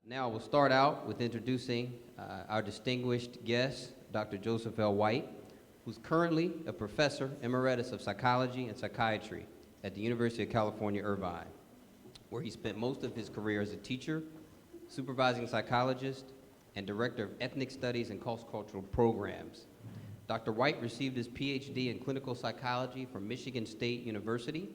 Now we'll start out with introducing our distinguished guest, Dr. Joseph L. White, who's currently a professor emeritus of psychology and psychiatry at the University of California, Irvine, where he spent most of his career as a teacher, supervising psychologist, and director of ethnic studies and cross-cultural programs. Dr. White received his PhD in clinical psychology from Michigan State University.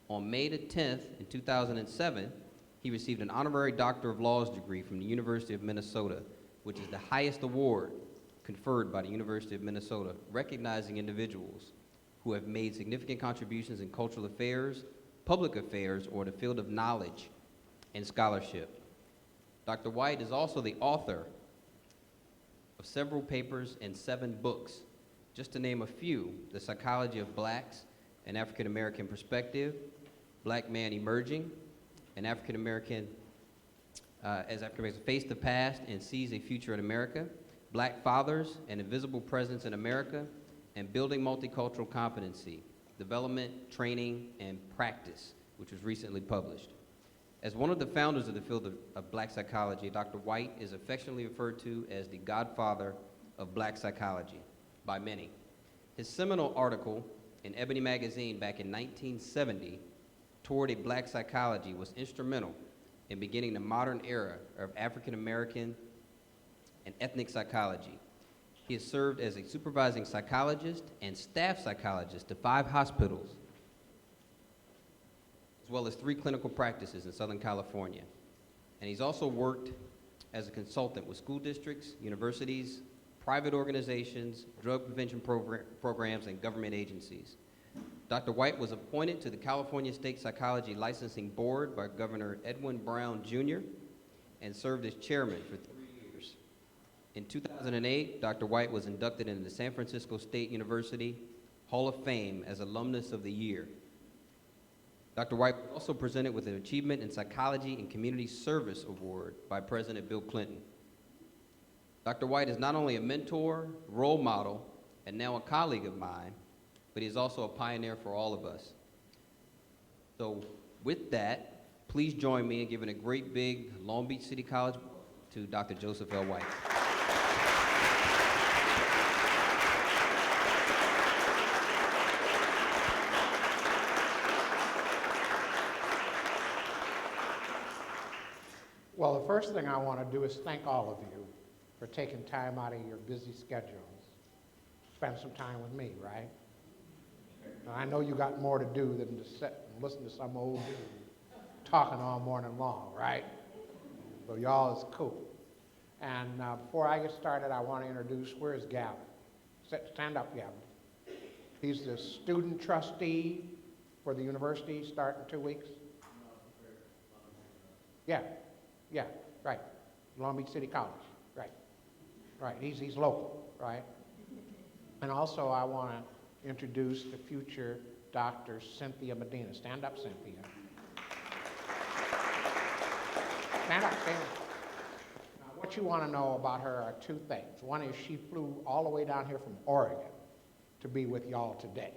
On May the 10th, in 2007, he received an honorary Doctor of Laws degree from the University of Minnesota, which is the highest award conferred by the University of Minnesota, recognizing individuals who have made significant contributions in cultural affairs, public affairs, or the field of knowledge and scholarship. Dr. White is also the author of several papers and 7 books. Just to name a few: The Psychology of Blacks, an African American Perspective, Black Man Emerging, an African American, as African Americans face the past and seize a future in America, Black Fathers, an Invisible Presence in America, and Building Multicultural Competency, Development, Training, and Practice, which was recently published. As one of the founders of the field of Black psychology, Dr. White is affectionately referred to as the godfather of Black psychology by many. His seminal article in Ebony magazine back in 1970, Toward a Black Psychology, was instrumental in beginning the modern era of African American and ethnic psychology. He has served as a supervising psychologist and staff psychologist to 5 hospitals, as well as 3 clinical practices in Southern California. And he's also worked as a consultant with school districts, universities, private organizations, drug prevention programs, and government agencies. Dr. White was appointed to the California State Psychology Licensing Board by Governor Edwin Brown Jr. and served as chairman for 3 years. In 2008, Dr. White was inducted into the San Francisco State University Hall of Fame as Alumnus of the Year. Dr. White was also presented with an Achievement in Psychology and Community Service Award by President Bill Clinton. Dr. White is not only a mentor, role model, and now a colleague of mine, but he's also a pioneer for all of us. So with that, please join me in giving a great big Long Beach City College to Dr. Joseph L. White. Well, the first thing I want to do is thank all of you for taking time out of your busy schedules to spend some time with me, right? Now, I know you got more to do than to sit and listen to some old dude talking all morning long, right? So y'all is cool. And before I get started, I want to introduce, where's Gavin? Stand up, Gavin. He's the student trustee for the university starting 2 weeks. Yeah, right. Long Beach City College, right. Right, he's local, right? And also I want to introduce the future Dr. Cynthia Medina. Stand up, Cynthia. Stand up, stand up. Now, what you want to know about her are 2 things. One is she flew all the way down here from Oregon to be with y'all today.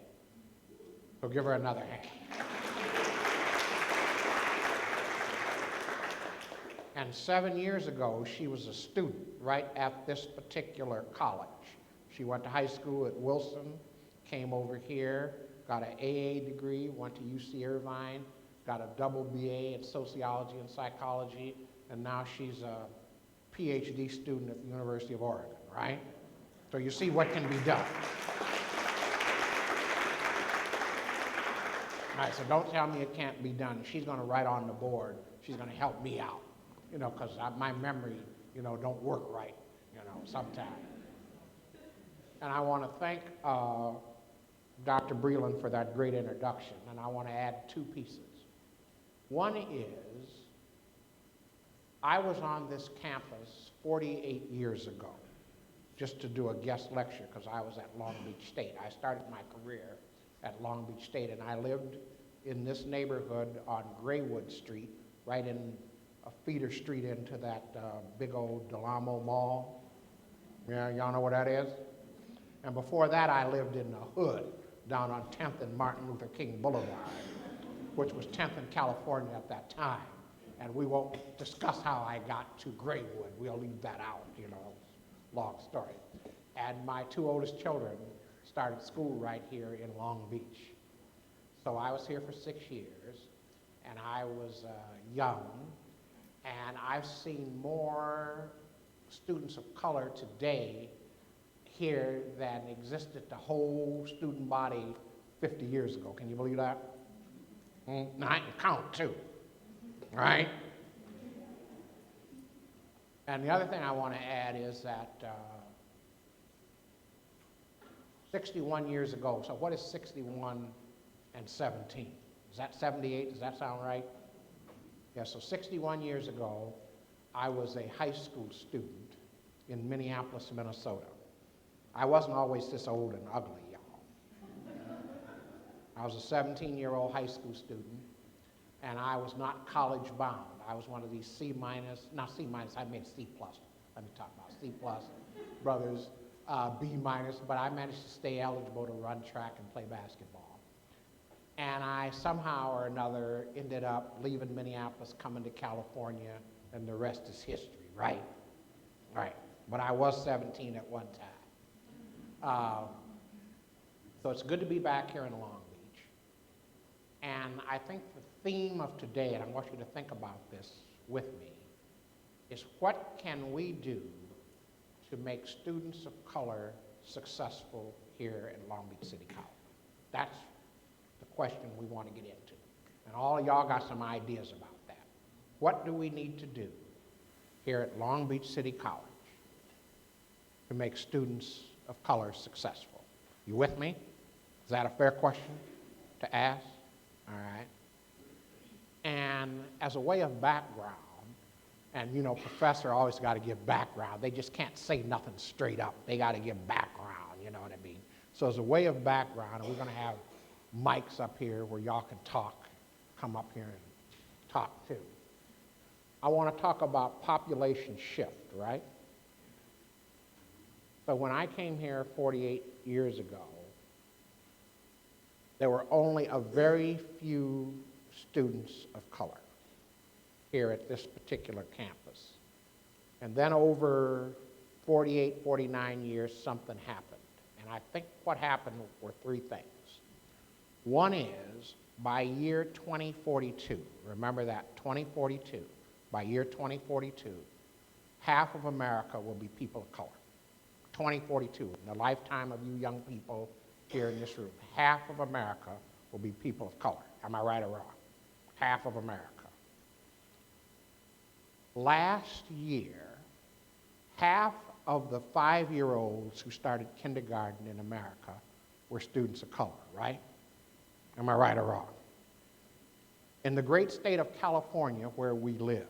So give her another hand. And 7 years ago, she was a student right at this particular college. She went to high school at Wilson, came over here, got an AA degree, went to UC Irvine, got a double BA in sociology and psychology, and now she's a PhD student at the University of Oregon, right? So you see what can be done. All right, so don't tell me it can't be done. She's going to write on the board. She's going to help me out. Because my memory, don't work right, sometimes. And I want to thank Dr. Breland for that great introduction, and I want to add 2 pieces. One is, I was on this campus 48 years ago, just to do a guest lecture, because I was at Long Beach State. I started my career at Long Beach State, and I lived in this neighborhood on Graywood Street, right in a feeder street into that big old Delamo Mall. Yeah, y'all know what that is? And before that, I lived in the hood down on 10th and Martin Luther King Boulevard, which was 10th in California at that time. And we won't discuss how I got to Graywood. We'll leave that out, you know, long story. And my two oldest children started school right here in Long Beach. So I was here for 6 years, and I was young, and I've seen more students of color today here than existed the whole student body 50 years ago. Can you believe that? Now I can count too, right? And the other thing I want to add is that 61 years ago, so what is 61 and 17? Is that 78? Does that sound right? Yeah, so 61 years ago, I was a high school student in Minneapolis, Minnesota. I wasn't always this old and ugly, y'all. I was a 17-year-old high school student, and I was not college bound. I was one of these C minus, not C minus, I made C plus. Let me talk about C plus brothers, B minus, but I managed to stay eligible to run track and play basketball. And I somehow or another ended up leaving Minneapolis, coming to California, and the rest is history, right? Right. But I was 17 at one time. So it's good to be back here in Long Beach. And I think the theme of today, and I want you to think about this with me, is what can we do to make students of color successful here in Long Beach City College? That's the question we want to get into. And all of y'all got some ideas about that. What do we need to do here at Long Beach City College to make students of color successful? You with me? Is that a fair question to ask? All right. And as a way of background, and you know, professor always got to give background. They just can't say nothing straight up. They got to give background, you know what I mean? So as a way of background, we're going to have mics up here where y'all can talk, come up here and talk too. I want to talk about population shift, right? So when I came here 48 years ago, there were only a very few students of color here at this particular campus. And then over 48, 49 years, something happened. And I think what happened were three things. One is, by year 2042, remember that, 2042, by year 2042, half of America will be people of color. 2042, in the lifetime of you young people here in this room, half of America will be people of color. Am I right or wrong? Half of America. Last year, half of the 5-year-olds who started kindergarten in America were students of color, right? Am I right or wrong? In the great state of California, where we live,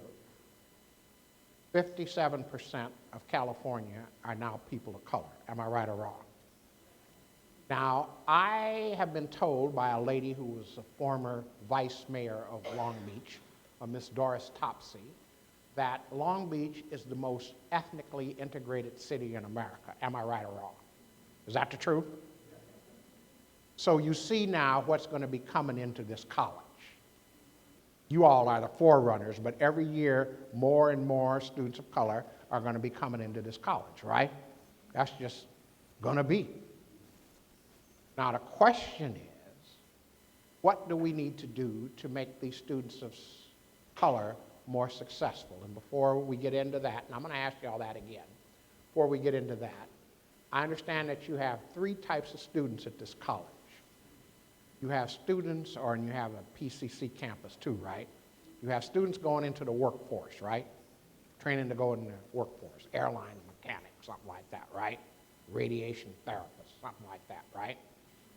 57% of California are now people of color. Am I right or wrong? Now, I have been told by a lady who was a former vice mayor of Long Beach, Miss Doris Topsy, that Long Beach is the most ethnically integrated city in America. Am I right or wrong? Is that the truth? So you see now what's going to be coming into this college. You all are the forerunners, but every year more and more students of color are going to be coming into this college, right? That's just going to be. Now the question is, what do we need to do to make these students of color more successful? And before we get into that, and I'm going to ask you all that again, before we get into that, I understand that you have three types of students at this college. You have students, or you have a PCC campus too, right? You have students going into the workforce, right? Training to go in the workforce, airline mechanic, something like that, right? Radiation therapist, something like that, right?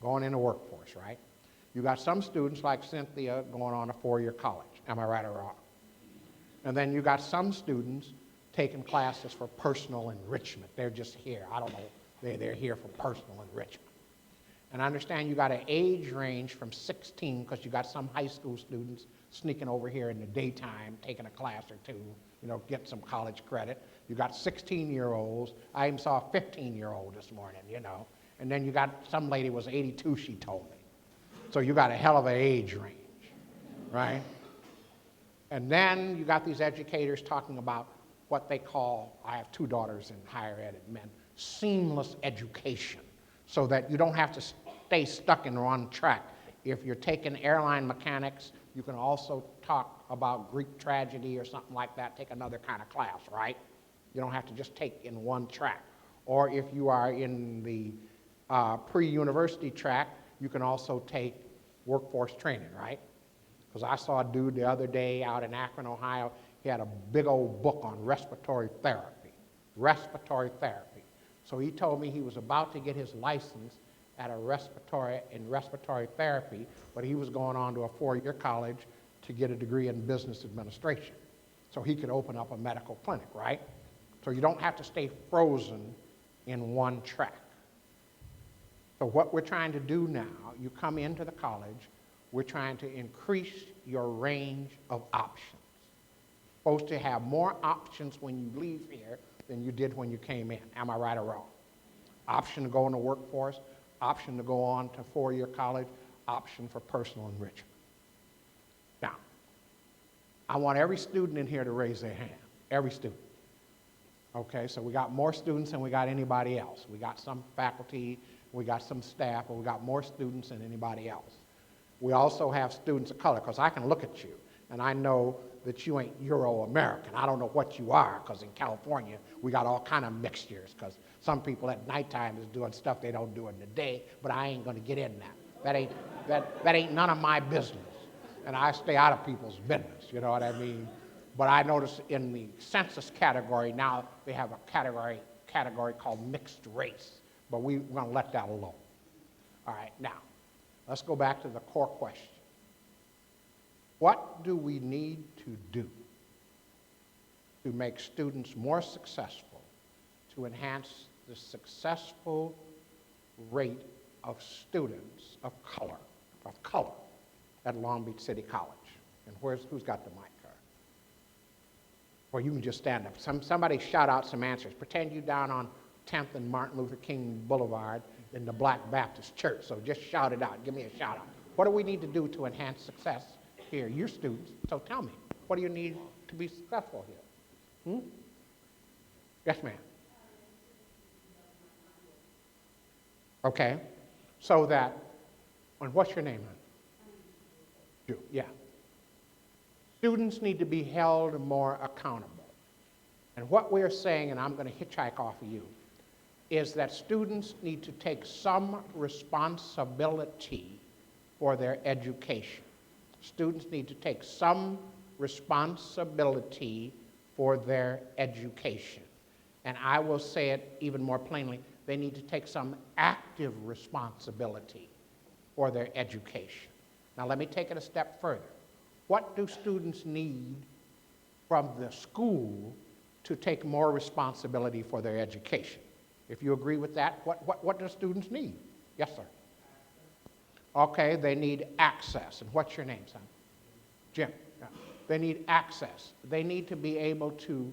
Going in the workforce, right? You got some students like Cynthia going on a 4-year college. Am I right or wrong? And then you got some students taking classes for personal enrichment. They're just here. I don't know. They're here for personal enrichment. And I understand you got an age range from 16, because you got some high school students sneaking over here in the daytime, taking a class or two, you know, get some college credit. You got 16-year-olds. I even saw a 15-year-old this morning, you know. And then you got some lady was 82, she told me. So you got a hell of an age range, right? And then you got these educators talking about what they call, I have 2 daughters in higher ed at Penn, seamless education, so that you don't have to stay stuck in one track. If you're taking airline mechanics, you can also talk about Greek tragedy or something like that, take another kind of class, right? You don't have to just take in one track. Or if you are in the pre-university track, you can also take workforce training, right? Because I saw a dude the other day out in Akron, Ohio, he had a big old book on respiratory therapy. Respiratory therapy. So he told me he was about to get his license at a respiratory therapy, but he was going on to a 4-year college to get a degree in business administration. So he could open up a medical clinic, right? So you don't have to stay frozen in one track. So what we're trying to do now, you come into the college, we're trying to increase your range of options. Supposed to have more options when you leave here than you did when you came in. Am I right or wrong? Option to go in the workforce, option to go on to 4-year college, option for personal enrichment. Now, I want every student in here to raise their hand, every student. Okay, so we got more students than we got anybody else. We got some faculty, we got some staff, but we got more students than anybody else. We also have students of color, because I can look at you, and I know that you ain't Euro-American. I don't know what you are, because in California, we got all kind of mixtures, because some people at nighttime is doing stuff they don't do in the day, but I ain't going to get in that. That ain't none of my business, and I stay out of people's business, you know what I mean? But I notice in the census category now, they have a category called mixed race, but we're going to let that alone. All right, now, let's go back to the core question. What do we need to do to make students more successful, to enhance the successful rate of students of color at Long Beach City College? And who's got the mic? Or you can just stand up. Somebody shout out some answers. Pretend you down on 10th and Martin Luther King Boulevard in the Black Baptist Church. So just shout it out. Give me a shout out. What do we need to do to enhance success here? You're students, so tell me. What do you need to be successful here? Yes, ma'am. Okay. So that, and what's your name, hon? Yeah. Students need to be held more accountable. And what we're saying, and I'm going to hitchhike off of you, is that students need to take some responsibility for their education. Students need to take some responsibility for their education. And I will say it even more plainly, they need to take some active responsibility for their education. Now let me take it a step further. What do students need from the school to take more responsibility for their education? If you agree with that, what do students need? Yes, sir. Okay, they need access. And what's your name, son? Jim. Yeah. They need access. They need to be able to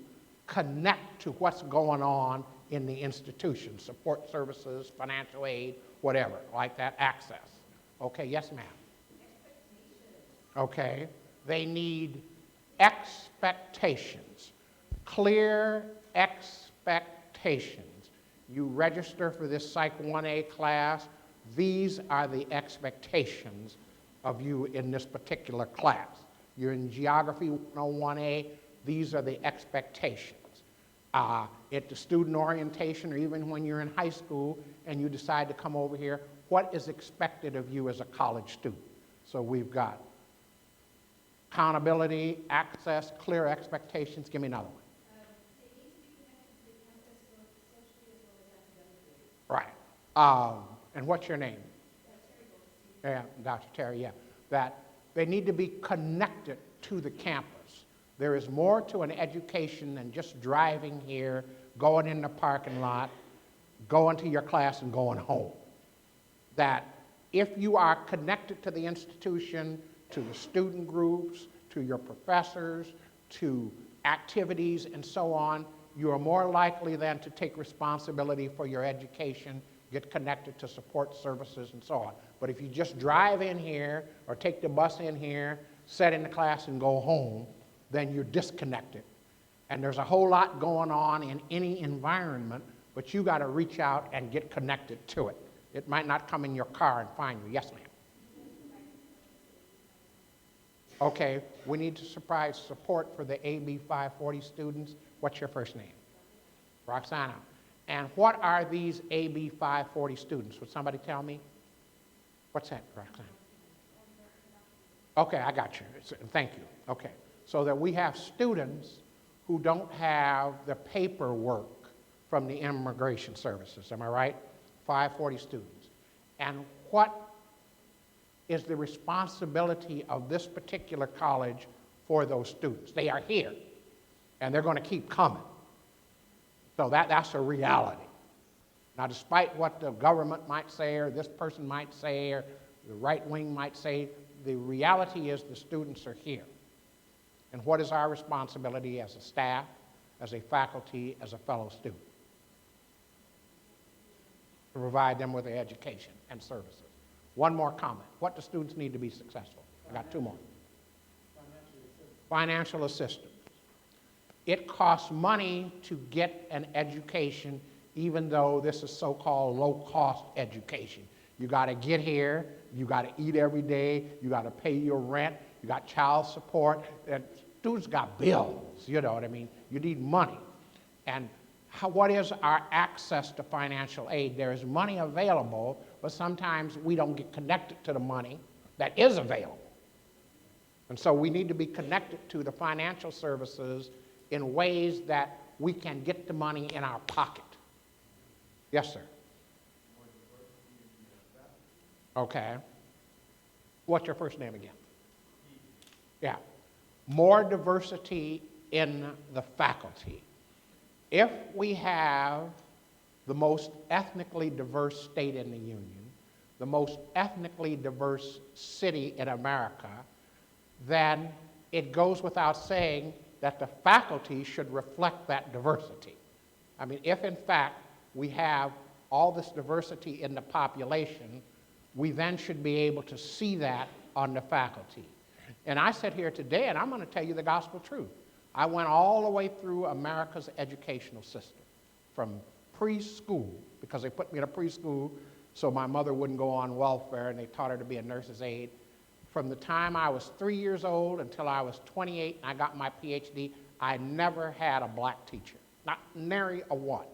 connect to what's going on in the institution, support services, financial aid, whatever, like that, access. Okay, yes, ma'am. Okay, they need expectations, clear expectations. You register for this Psych 1A class, these are the expectations of you in this particular class. You're in Geography 101A, these are the expectations. At the student orientation, or even when you're in high school and you decide to come over here, what is expected of you as a college student? So we've got accountability, access, clear expectations. Give me another one. Right. And what's your name? Yeah, Dr. Terry, yeah. That they need to be connected to the campus. There is more to an education than just driving here, going in the parking lot, going to your class and going home. That if you are connected to the institution, to the student groups, to your professors, to activities and so on, you are more likely then to take responsibility for your education, get connected to support services and so on. But if you just drive in here or take the bus in here, sit in the class and go home, then you're disconnected. And there's a whole lot going on in any environment, but you got to reach out and get connected to it. It might not come in your car and find you. Yes, ma'am. Okay, we need to provide support for the AB 540 students. What's your first name? Roxana. And what are these AB 540 students? Would somebody tell me? What's that, Roxana? Okay, I got you. Thank you. Okay, so that we have students who don't have the paperwork from the immigration services. Am I right? 540 students. And what is the responsibility of this particular college for those students? They are here, and they're going to keep coming. So that's a reality. Now, despite what the government might say, or this person might say, or the right wing might say, the reality is the students are here. And what is our responsibility as a staff, as a faculty, as a fellow student? To provide them with the education and services. One more comment. What do students need to be successful? I got two more. Financial assistance. It costs money to get an education, even though this is so-called low-cost education. You got to get here, you got to eat every day, you got to pay your rent, you got child support, and students got bills, you know what I mean? You need money. And what is our access to financial aid? There is money available, but sometimes we don't get connected to the money that is available. And so we need to be connected to the financial services in ways that we can get the money in our pocket. Yes, sir. Okay. What's your first name again? Yeah. More diversity in the faculty. If we have the most ethnically diverse state in the Union, the most ethnically diverse city in America, then it goes without saying that the faculty should reflect that diversity. I mean, if in fact we have all this diversity in the population, we then should be able to see that on the faculty. And I sit here today and I'm going to tell you the gospel truth. I went all the way through America's educational system, from preschool, because they put me in a preschool so my mother wouldn't go on welfare, and they taught her to be a nurse's aide. From the time I was 3 years old until I was 28 and I got my PhD, I never had a black teacher, not nary a one.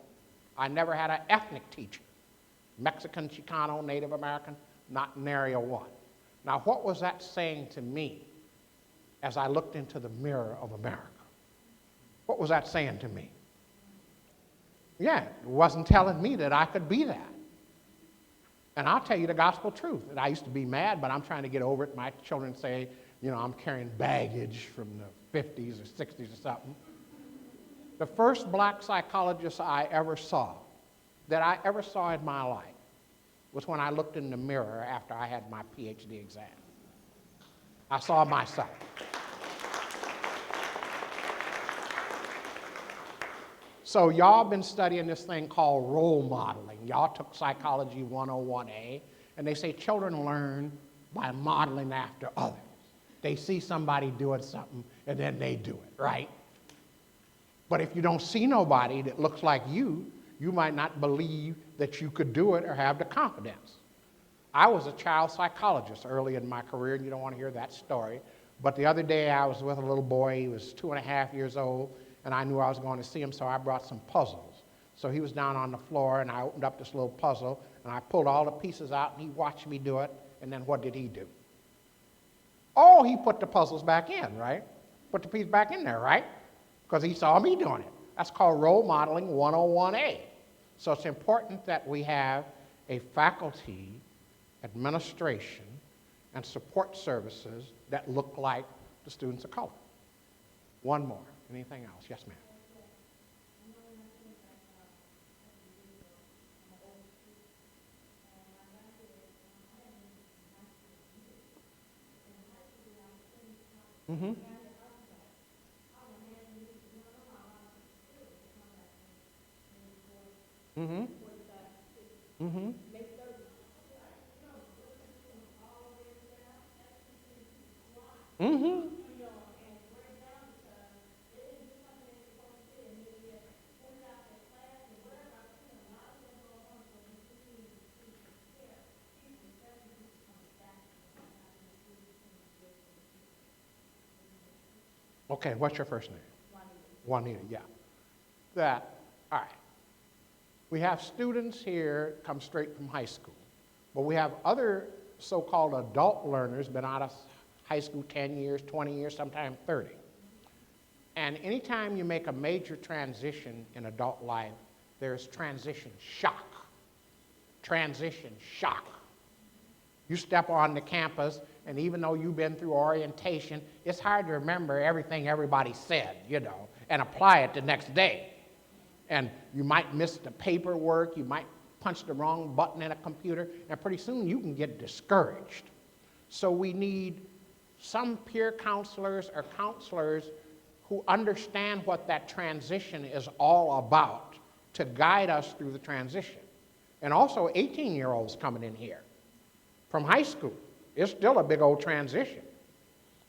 I never had an ethnic teacher, Mexican, Chicano, Native American, not nary a one. Now, what was that saying to me as I looked into the mirror of America? What was that saying to me? Yeah, it wasn't telling me that I could be that. And I'll tell you the gospel truth. And I used to be mad, but I'm trying to get over it. My children say, you know, I'm carrying baggage from the 50s or 60s or something. The first black psychologist I ever saw, that I ever saw in my life, was when I looked in the mirror after I had my PhD exam. I saw myself. So y'all been studying this thing called role modeling. Y'all took Psychology 101A, and they say children learn by modeling after others. They see somebody doing something, and then they do it, right? But if you don't see nobody that looks like you might not believe that you could do it or have the confidence. I was a child psychologist early in my career, and you don't want to hear that story. But the other day I was with a little boy. He was 2.5 years old. And I knew I was going to see him, so I brought some puzzles. So he was down on the floor, and I opened up this little puzzle, and I pulled all the pieces out, and he watched me do it, and then what did he do? Oh, he put the puzzles back in, right? Put the piece back in there, right? Because he saw me doing it. That's called role modeling 101A. So it's important that we have a faculty, administration, and support services that look like the students of color. One more. Anything else? Yes, ma'am. Mm-hmm. Mm-hmm. Mm-hmm. Mm-hmm. Okay, what's your first name? Juanita, yeah. That, all right. We have students here come straight from high school, but we have other so-called adult learners been out of high school 10 years, 20 years, sometimes 30. And anytime you make a major transition in adult life, there's transition shock. Transition shock. You step on the campus, and even though you've been through orientation, it's hard to remember everything everybody said, you know, and apply it the next day. And you might miss the paperwork, you might punch the wrong button in a computer, and pretty soon you can get discouraged. So we need some peer counselors or counselors who understand what that transition is all about to guide us through the transition. And also 18-year-olds coming in here from high school. It's still a big old transition.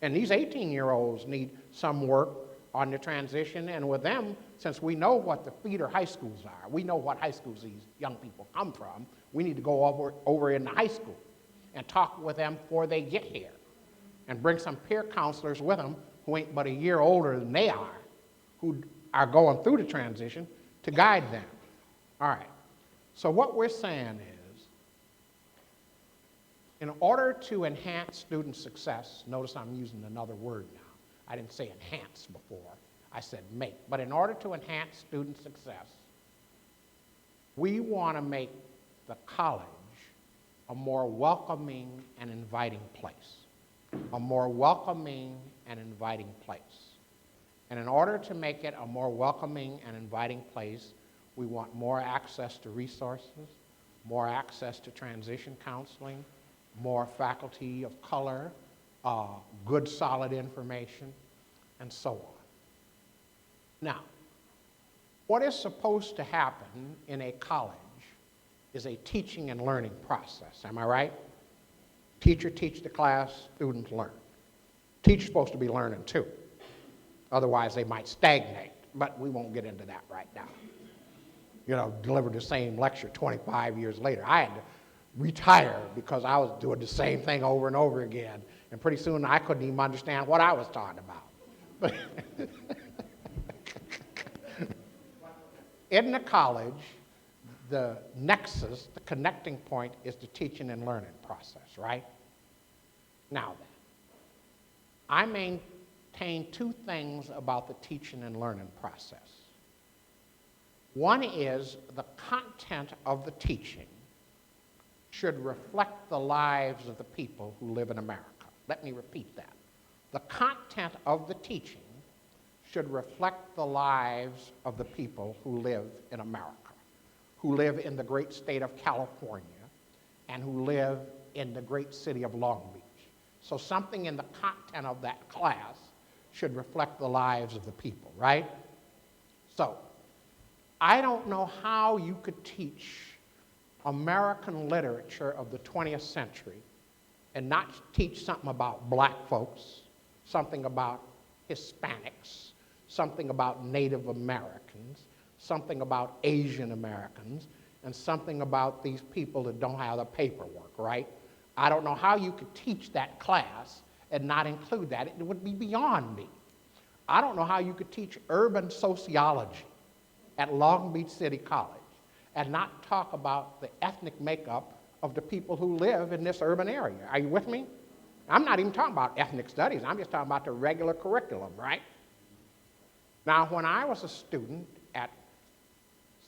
And these 18-year-olds need some work on the transition, and with them, since we know what the feeder high schools are, we know what high schools these young people come from, we need to go over in the high school and talk with them before they get here and bring some peer counselors with them who ain't but a year older than they are, who are going through the transition to guide them. All right, so what we're saying is, in order to enhance student success, notice I'm using another word now. I didn't say enhance before, I said make. But in order to enhance student success, we want to make the college a more welcoming and inviting place. A more welcoming and inviting place. And in order to make it a more welcoming and inviting place, we want more access to resources, more access to transition counseling, more faculty of color, good solid information, and so on. Now, what is supposed to happen in a college is a teaching and learning process, am I right? Teacher teach the class, students learn. Teacher's supposed to be learning too. Otherwise they might stagnate, but we won't get into that right now. You know, deliver the same lecture 25 years later. I had to retire because I was doing the same thing over and over again, and pretty soon I couldn't even understand what I was talking about. In the college, the nexus, the connecting point, is the teaching and learning process, right? Now then, I maintain two things about the teaching and learning process. One is the content of the teaching should reflect the lives of the people who live in America. Let me repeat that. The content of the teaching should reflect the lives of the people who live in America, who live in the great state of California, and who live in the great city of Long Beach. So something in the content of that class should reflect the lives of the people, right? So, I don't know how you could teach American literature of the 20th century and not teach something about black folks, something about Hispanics, something about Native Americans, something about Asian Americans, and something about these people that don't have the paperwork, right? I don't know how you could teach that class and not include that. It would be beyond me. I don't know how you could teach urban sociology at Long Beach City College and not talk about the ethnic makeup of the people who live in this urban area. Are you with me? I'm not even talking about ethnic studies. I'm just talking about the regular curriculum, right? Now, when I was a student at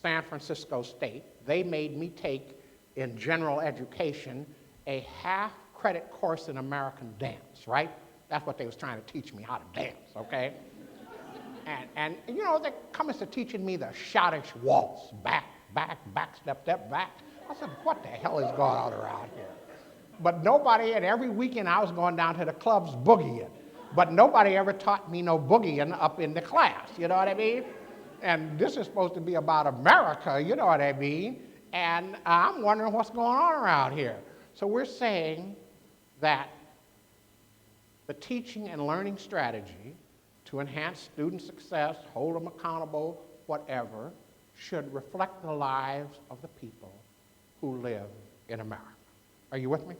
San Francisco State, they made me take, in general education, a half-credit course in American dance, right? That's what they was trying to teach me, how to dance, okay? And you know, they come to teaching me the schottisch waltz, back, step, back. I said, what the hell is going on around here? But nobody, and every weekend I was going down to the clubs boogieing, but nobody ever taught me no boogieing up in the class, you know what I mean? And this is supposed to be about America, you know what I mean? And I'm wondering what's going on around here. So we're saying that the teaching and learning strategy to enhance student success, hold them accountable, whatever, should reflect the lives of the people who live in America. Are you with me?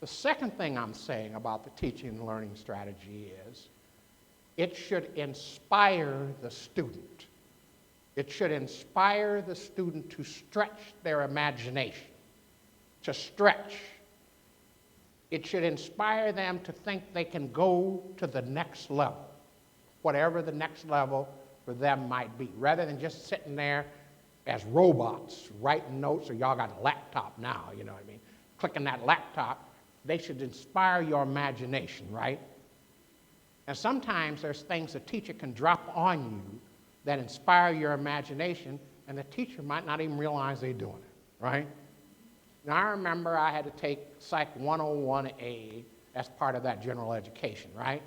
The second thing I'm saying about the teaching and learning strategy is it should inspire the student. It should inspire the student to stretch their imagination, to stretch. It should inspire them to think they can go to the next level, whatever the next level for them might be, rather than just sitting there as robots writing notes, or y'all got a laptop now, you know what I mean, clicking that laptop. They should inspire your imagination, right? And sometimes there's things a teacher can drop on you that inspire your imagination, and the teacher might not even realize they're doing it, right? Now, I remember I had to take Psych 101A as part of that general education, right?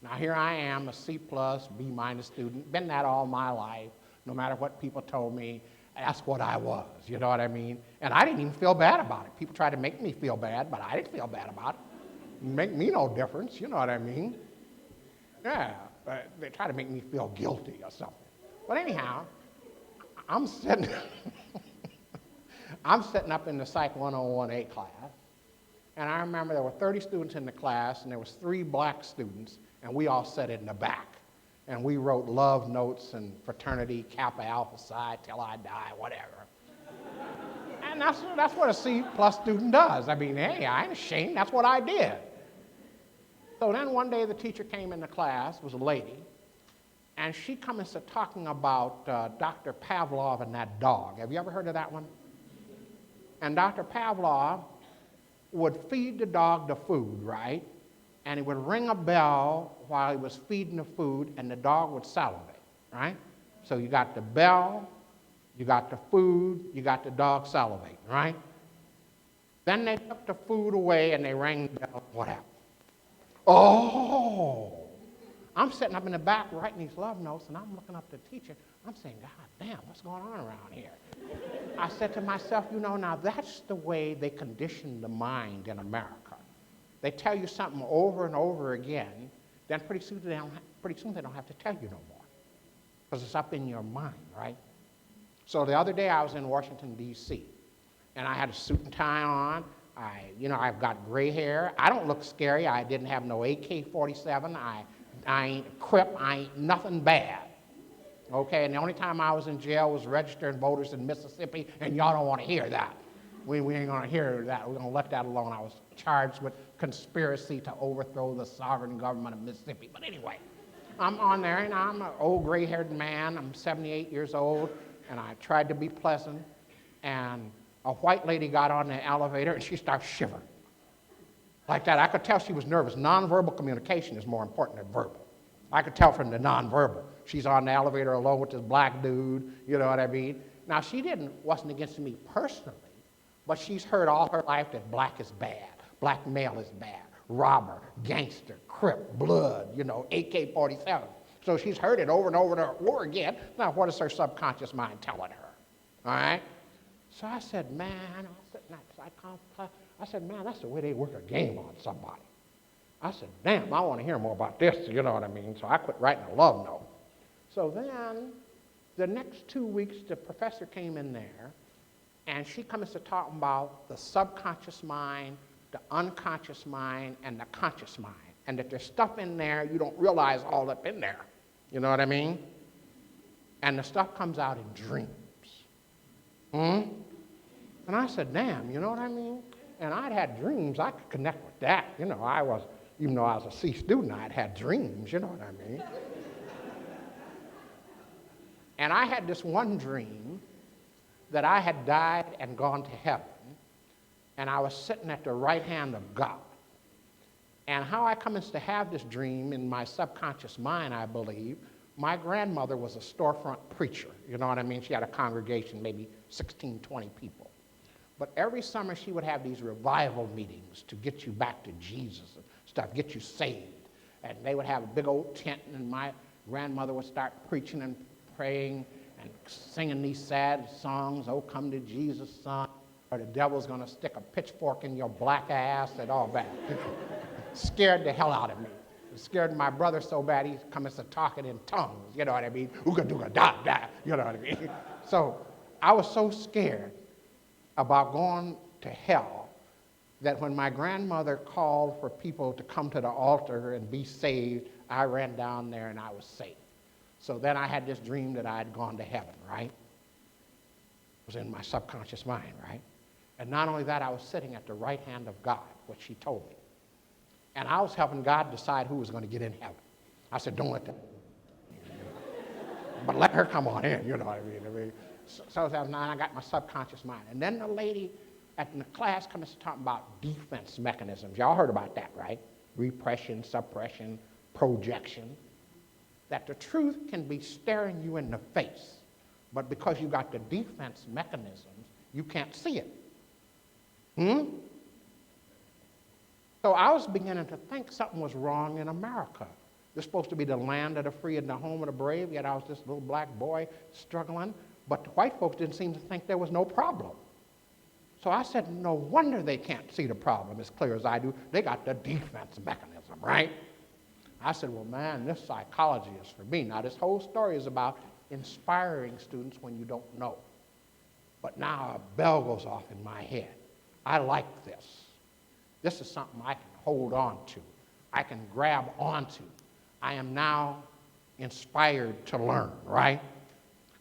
Now, here I am, a C+, B- student, been that all my life. No matter what people told me, that's what I was, you know what I mean? And I didn't even feel bad about it. People tried to make me feel bad, but I didn't feel bad about it. Make me no difference, you know what I mean? Yeah, they try to make me feel guilty or something. But anyhow, I'm sitting, I'm sitting up in the Psych 101A class, and I remember there were 30 students in the class, and there was 3 black students, and we all sat in the back. And we wrote love notes and fraternity, Kappa Alpha Psi, till I die, whatever. And that's what a C+ student does. I mean, hey, I ain't ashamed, that's what I did. So then one day the teacher came in the class, was a lady, and she comes to talking about Dr. Pavlov and that dog. Have you ever heard of that one? And Dr. Pavlov would feed the dog the food, right? And he would ring a bell while he was feeding the food, and the dog would salivate, right? So you got the bell, you got the food, you got the dog salivating, right? Then they took the food away and they rang the bell. What happened? Oh! I'm sitting up in the back writing these love notes, and I'm looking up at the teacher. I'm saying, God damn, what's going on around here? I said to myself, you know, now that's the way they condition the mind in America. They tell you something over and over again, then pretty soon they don't have to tell you no more, because it's up in your mind, right? So the other day I was in Washington, D.C., and I had a suit and tie on. I've got gray hair. I don't look scary. I didn't have no AK-47. I ain't a Crip. I ain't nothing bad. Okay, and the only time I was in jail was registering voters in Mississippi, and y'all don't want to hear that. We ain't going to hear that. We're going to let that alone. I was charged with conspiracy to overthrow the sovereign government of Mississippi. But anyway, I'm on there, and I'm an old gray-haired man. I'm 78 years old, and I tried to be pleasant, and a white lady got on the elevator, and she started shivering. Like that. I could tell she was nervous. Nonverbal communication is more important than verbal. I could tell from the nonverbal. She's on the elevator alone with this black dude, you know what I mean? Now, she wasn't against me personally, but she's heard all her life that black is bad, black male is bad, robber, gangster, Crip, blood, AK-47. So she's heard it over and over and over again. Now, what is her subconscious mind telling her? All right? So I said, man, I said, man, that's the way they work a game on somebody. I said, damn, I want to hear more about this, you know what I mean? So I quit writing a love note. So then, the next 2 weeks, the professor came in there, and she comes to talk about the subconscious mind, the unconscious mind, and the conscious mind. And that there's stuff in there you don't realize all up in there. You know what I mean? And the stuff comes out in dreams. And I said, damn, you know what I mean? And I'd had dreams. I could connect with that. Even though I was a C student, I'd had dreams, you know what I mean? And I had this one dream that I had died and gone to heaven, and I was sitting at the right hand of God. And how I come to have this dream in my subconscious mind, I believe, my grandmother was a storefront preacher, you know what I mean? She had a congregation, maybe 16, 20 people. But every summer she would have these revival meetings to get you back to Jesus and stuff, get you saved. And they would have a big old tent, and my grandmother would start preaching and praying and singing these sad songs, "Oh, come to Jesus, son," or "The devil's going to stick a pitchfork in your black ass," and all that. Scared the hell out of me. It scared my brother so bad he comes to talking in tongues, you know what I mean? Ooga dooga da da, you know what I mean? So I was so scared about going to hell that when my grandmother called for people to come to the altar and be saved, I ran down there and I was saved. So then I had this dream that I had gone to heaven, right? It was in my subconscious mind, right? And not only that, I was sitting at the right hand of God, what she told me. And I was helping God decide who was going to get in heaven. I said, don't let that, but let her come on in, you know what I mean? So I got my subconscious mind. And then the lady in the class comes talking about defense mechanisms. Y'all heard about that, right? Repression, suppression, projection. That the truth can be staring you in the face, but because you got the defense mechanisms, you can't see it. So I was beginning to think something was wrong in America. This is supposed to be the land of the free and the home of the brave, yet I was this little black boy struggling, but the white folks didn't seem to think there was no problem. So I said, no wonder they can't see the problem as clear as I do. They got the defense mechanism, right? I said, well, man, this psychology is for me. Now, this whole story is about inspiring students when you don't know. But now a bell goes off in my head. I like this. This is something I can hold on to. I can grab onto. I am now inspired to learn, right?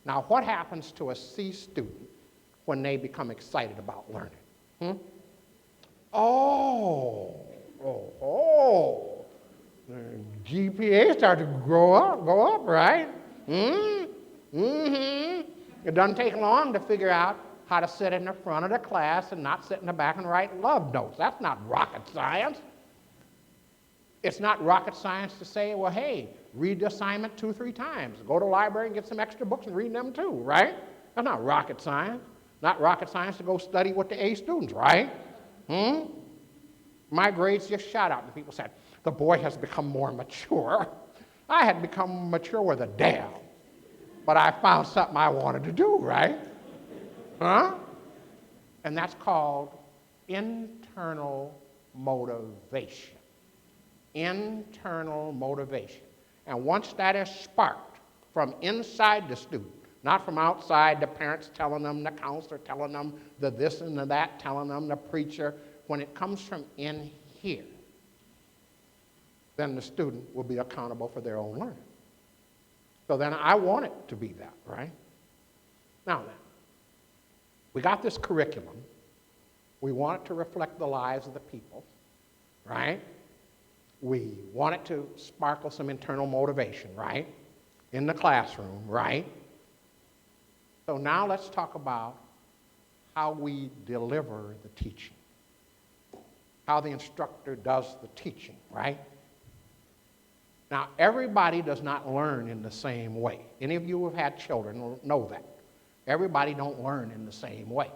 Now, what happens to a C student when they become excited about learning? GPA start to go up, right? It doesn't take long to figure out how to sit in the front of the class and not sit in the back and write love notes. That's not rocket science. It's not rocket science to say, well, hey, read the assignment 2 or 3 times. Go to the library and get some extra books and read them too, right? That's not rocket science. Not rocket science to go study with the A students, right? My grades just shot up, and people said, the boy has become more mature. I had become mature with a damn, but I found something I wanted to do, right? And that's called internal motivation. Internal motivation. And once that is sparked from inside the student, not from outside, the parents telling them, the counselor telling them, the this and the that telling them, the preacher, when it comes from in here, then the student will be accountable for their own learning. So then I want it to be that, right? Now then, we got this curriculum. We want it to reflect the lives of the people, right? We want it to sparkle some internal motivation, right? In the classroom, right? So now let's talk about how we deliver the teaching, how the instructor does the teaching, right? Now, everybody does not learn in the same way. Any of you who have had children know that. Everybody don't learn in the same way.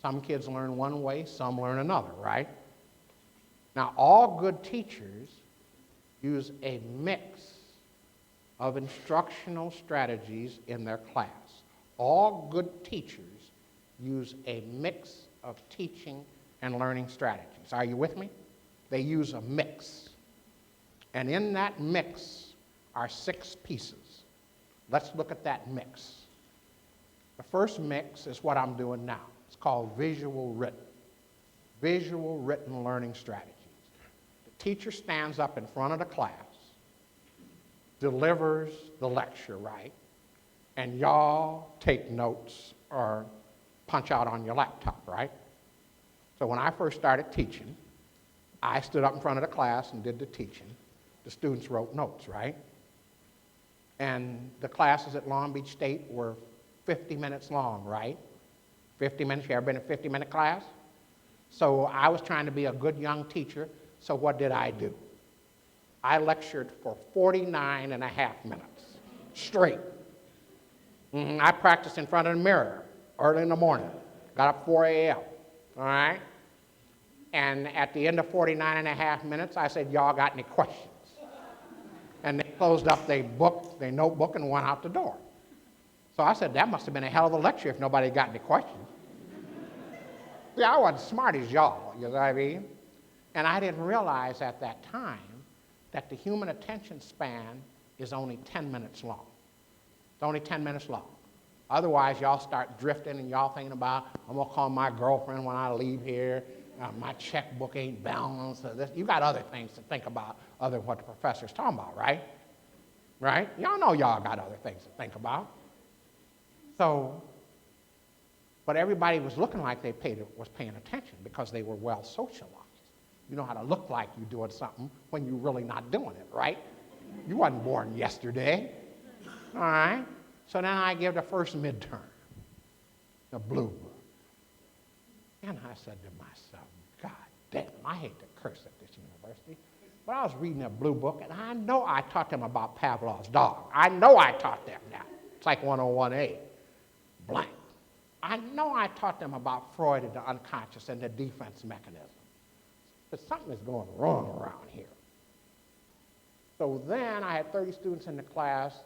Some kids learn one way, some learn another, right? Now, all good teachers use a mix of instructional strategies in their class. All good teachers use a mix of teaching and learning strategies. Are you with me? They use a mix. And in that mix are 6 pieces. Let's look at that mix. The first mix is what I'm doing now. It's called visual written. Visual written learning strategies. The teacher stands up in front of the class, delivers the lecture, right? And y'all take notes or punch out on your laptop, right? So when I first started teaching, I stood up in front of the class and did the teaching. The students wrote notes, right? And the classes at Long Beach State were 50 minutes long, right? 50 minutes, you ever been in a 50-minute class? So I was trying to be a good young teacher, so what did I do? I lectured for 49 and a half minutes, straight. I practiced in front of the mirror early in the morning, got up 4 a.m., all right? And at the end of 49 and a half minutes, I said, y'all got any questions? And they closed up their notebook, and went out the door. So I said, that must have been a hell of a lecture if nobody got any questions. See, I wasn't smart as y'all, you know what I mean? And I didn't realize at that time that the human attention span is only 10 minutes long. It's only 10 minutes long. Otherwise, y'all start drifting and y'all thinking about, I'm going to call my girlfriend when I leave here. My checkbook ain't balanced. Or this. You got other things to think about other than what the professor's talking about, right? Right? Y'all know y'all got other things to think about. So, but everybody was looking like they was paying attention because they were well socialized. You know how to look like you're doing something when you're really not doing it, right? You wasn't born yesterday. All right? So then I give the first midterm, the blue book. And I said to myself, God damn, I hate to curse at this university. But I was reading that blue book, and I know I taught them about Pavlov's dog. I know I taught them that. It's like 101A, blank. I know I taught them about Freud and the unconscious and the defense mechanism. But something is going wrong around here. So then I had 30 students in the class.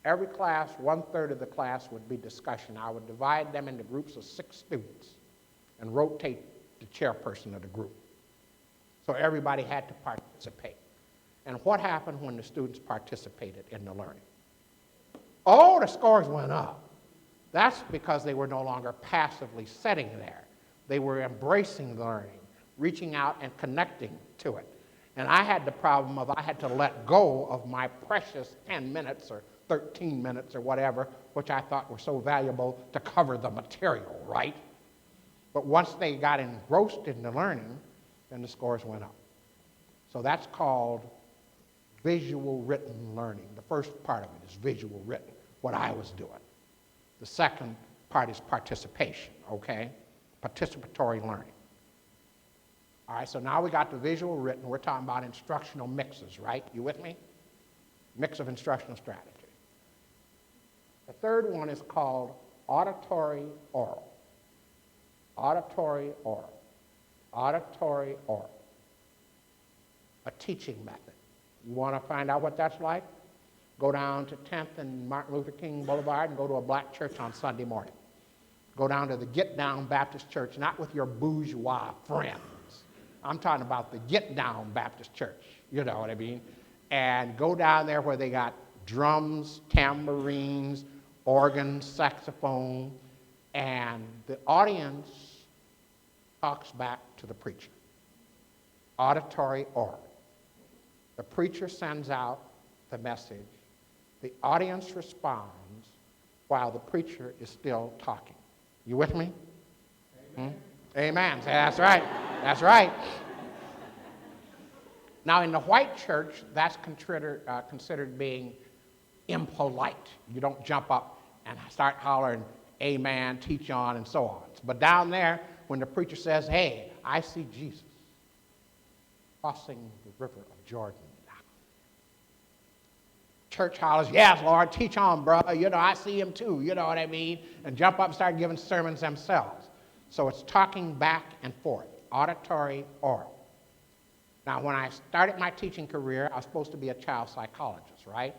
Every class, 1/3 of the class would be discussion. I would divide them into groups of 6 students and rotate the chairperson of the group. So everybody had to participate. And what happened when the students participated in the learning? Oh, the scores went up. That's because they were no longer passively sitting there. They were embracing the learning, reaching out and connecting to it. And I had the problem of I had to let go of my precious 10 minutes or 13 minutes or whatever, which I thought were so valuable to cover the material, right? But once they got engrossed in the learning, then the scores went up. So that's called visual written learning. The first part of it is visual written, what I was doing. The second part is participation, okay? Participatory learning. All right, so now we got the visual written. We're talking about instructional mixes, right? You with me? Mix of instructional strategy. The third one is called auditory oral. Auditory oral. Auditory oral. A teaching method. You want to find out what that's like? Go down to 10th and Martin Luther King Boulevard and go to a black church on Sunday morning. Go down to the Get Down Baptist Church, not with your bourgeois friends. I'm talking about the Get Down Baptist Church, you know what I mean? And go down there where they got drums, tambourines, organ, saxophone, and the audience talks back to the preacher. Auditory oral. The preacher sends out the message. The audience responds while the preacher is still talking. You with me? Amen. Amen. Say, that's right. That's right. Now, in the white church, that's considered being impolite. You don't jump up and start hollering, amen, teach on, and so on. But down there, when the preacher says, hey, I see Jesus crossing the river of Jordan. Church hollers, yes, Lord, teach on, brother. You know, I see him too, you know what I mean? And jump up and start giving sermons themselves. So it's talking back and forth, auditory, oral. Now, when I started my teaching career, I was supposed to be a child psychologist, right?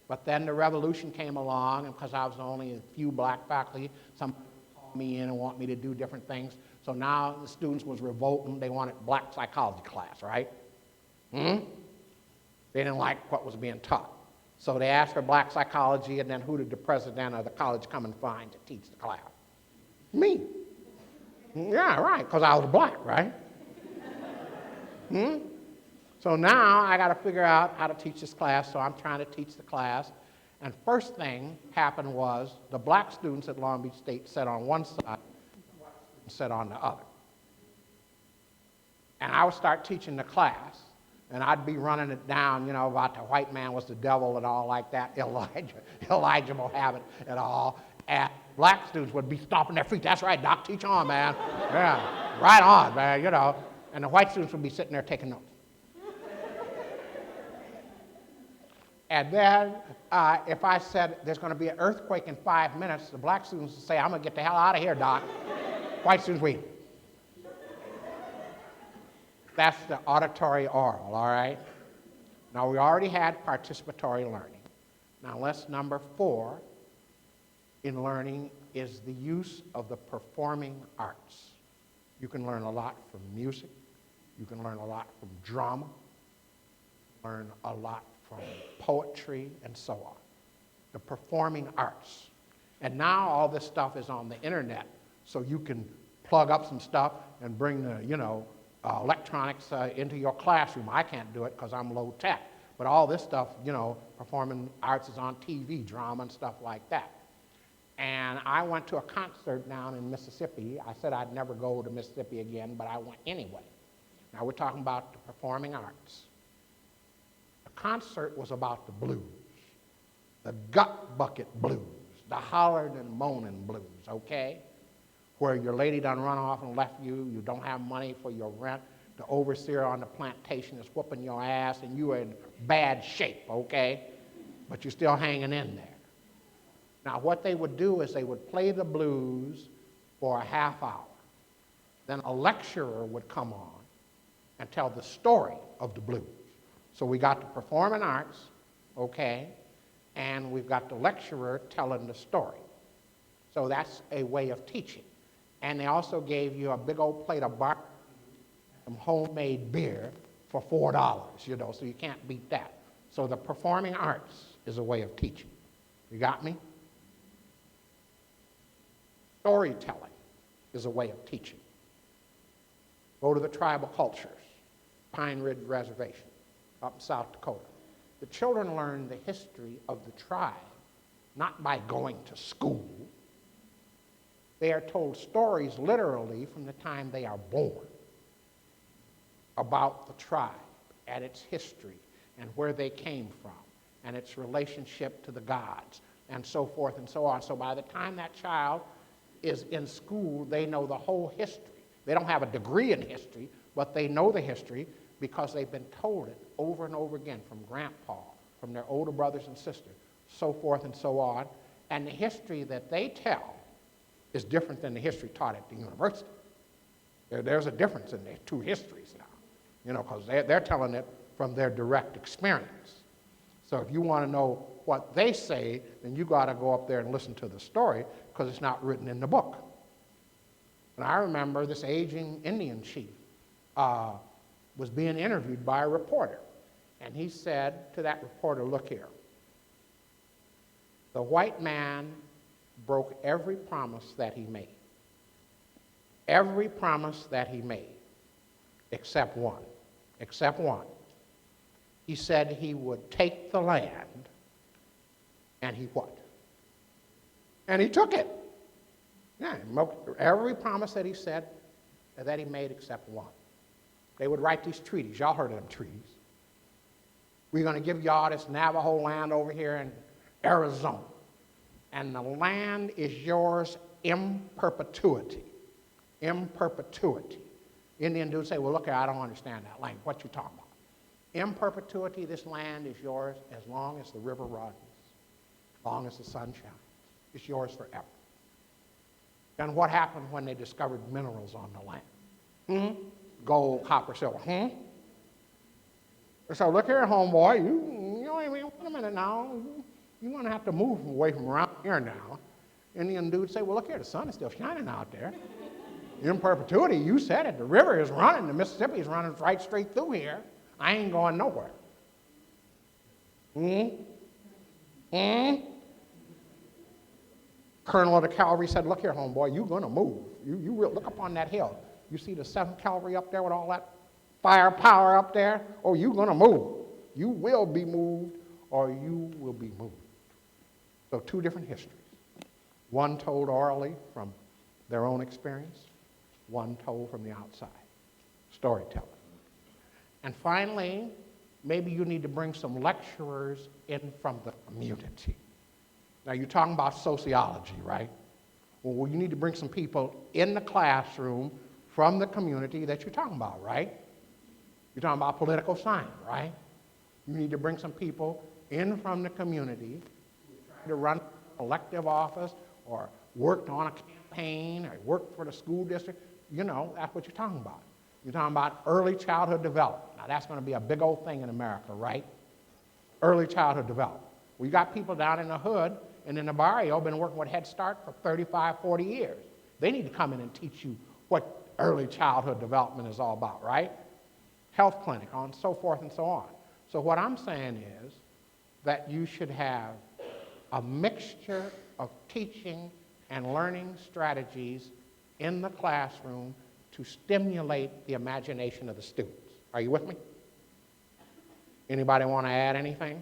But then the revolution came along, and because I was only a few black faculty, some called me in and want me to do different things. So now the students was revolting. They wanted black psychology class, right? They didn't like what was being taught. So they asked for black psychology, and then who did the president of the college come and find to teach the class? Me. Yeah, right, because I was black, right? So now I got to figure out how to teach this class, so I'm trying to teach the class. And first thing happened was the black students at Long Beach State sat on one side, and sat on the other. And I would start teaching the class, and I'd be running it down, you know, about the white man was the devil and all like that, Elijah will have it and all. And black students would be stomping their feet. That's right, Doc, teach on, man. Yeah, right on, man, you know. And the white students would be sitting there taking notes. And then if I said there's going to be an earthquake in 5 minutes, the black students would say, I'm going to get the hell out of here, Doc. White students wait. That's the auditory oral, all right? Now, we already had participatory learning. Now, lesson number 4 in learning is the use of the performing arts. You can learn a lot from music. You can learn a lot from drama. Learn a lot from poetry and so on. The performing arts. And now all this stuff is on the internet, so you can plug up some stuff and bring the, electronics into your classroom. I can't do it because I'm low tech. But all this stuff, performing arts is on TV, drama and stuff like that. And I went to a concert down in Mississippi. I said I'd never go to Mississippi again, but I went anyway. Now we're talking about the performing arts. The concert was about the blues, the gut bucket blues, the hollered and moaning blues, okay? Where your lady done run off and left you, you don't have money for your rent, the overseer on the plantation is whooping your ass, and you are in bad shape, okay? But you're still hanging in there. Now, what they would do is they would play the blues for a half hour. Then a lecturer would come on and tell the story of the blues. So we got the performing arts, okay, and we've got the lecturer telling the story. So that's a way of teaching. And they also gave you a big old plate of barbecue, some homemade beer for $4, so you can't beat that. So the performing arts is a way of teaching. You got me? Storytelling is a way of teaching. Go to the tribal cultures, Pine Ridge Reservation, up in South Dakota. The children learn the history of the tribe, not by going to school. They are told stories literally from the time they are born about the tribe and its history and where they came from and its relationship to the gods and so forth and so on. So by the time that child is in school, they know the whole history. They don't have a degree in history, but they know the history because they've been told it over and over again from grandpa, from their older brothers and sisters, so forth and so on. And the history that they tell is different than the history taught at the university. There's a difference in their two histories now, because they're telling it from their direct experience. So if you want to know what they say, then you got to go up there and listen to the story because it's not written in the book. And I remember this aging Indian chief was being interviewed by a reporter. And he said to that reporter, look here, the white man broke every promise that he made. Every promise that he made, except one. Except one. He said he would take the land, and he what? And he took it. Yeah, every promise that he said, that he made except one. They would write these treaties. Y'all heard of them treaties. We're going to give y'all this Navajo land over here in Arizona. And the land is yours in perpetuity. In perpetuity. Indian dudes say, well, look here, I don't understand that language. What you talking about? In perpetuity, this land is yours as long as the river runs, as long as the sun shines. It's yours forever. Then what happened when they discovered minerals on the land? Gold, copper, silver. So look here, homeboy, wait a minute now. You're going to have to move away from around here now. Indian dudes say, well, look here, the sun is still shining out there. In perpetuity, you said it. The river is running. The Mississippi is running right straight through here. I ain't going nowhere. Colonel of the cavalry said, look here, homeboy, you're going to move. You look up on that hill. You see the 7th Cavalry up there with all that firepower up there? Oh, you're going to move. You will be moved, or you will be moved. So two different histories. One told orally from their own experience, one told from the outside. Storytelling. And finally, maybe you need to bring some lecturers in from the community. Now, you're talking about sociology, right? Well, you need to bring some people in the classroom from the community that you're talking about, right? You're talking about political science, right? You need to bring some people in from the community to run elective office or worked on a campaign or worked for the school district. That's what you're talking about. You're talking about early childhood development. Now, that's going to be a big old thing in America, right? Early childhood development. We got people down in the hood and in the barrio been working with Head Start for 35, 40 years. They need to come in and teach you what early childhood development is all about, right? Health clinic, and so forth and so on. So what I'm saying is that you should have a mixture of teaching and learning strategies in the classroom to stimulate the imagination of the students. Are you with me? Anybody want to add anything?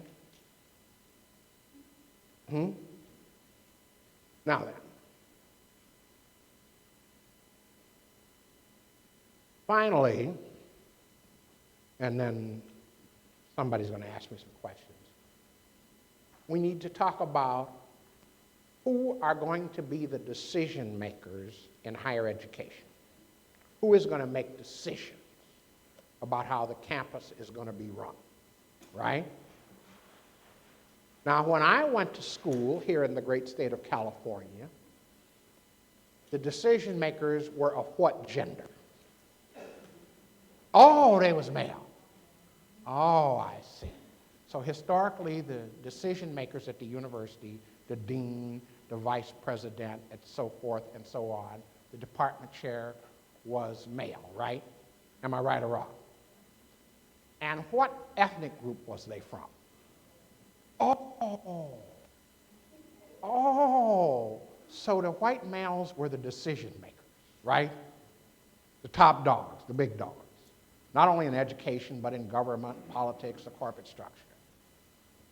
Now then, finally, and then somebody's going to ask me some questions, we need to talk about who are going to be the decision makers in higher education. Who is going to make decisions about how the campus is going to be run, right? Now, when I went to school here in the great state of California, the decision makers were of what gender? Oh, they was male. Oh, I see. So historically, the decision makers at the university, the dean, the vice president, and so forth and so on, the department chair was male, right? Am I right or wrong? And what ethnic group was they from? Oh, so the white males were the decision makers, right? The top dogs, the big dogs. Not only in education, but in government, politics, the corporate structure.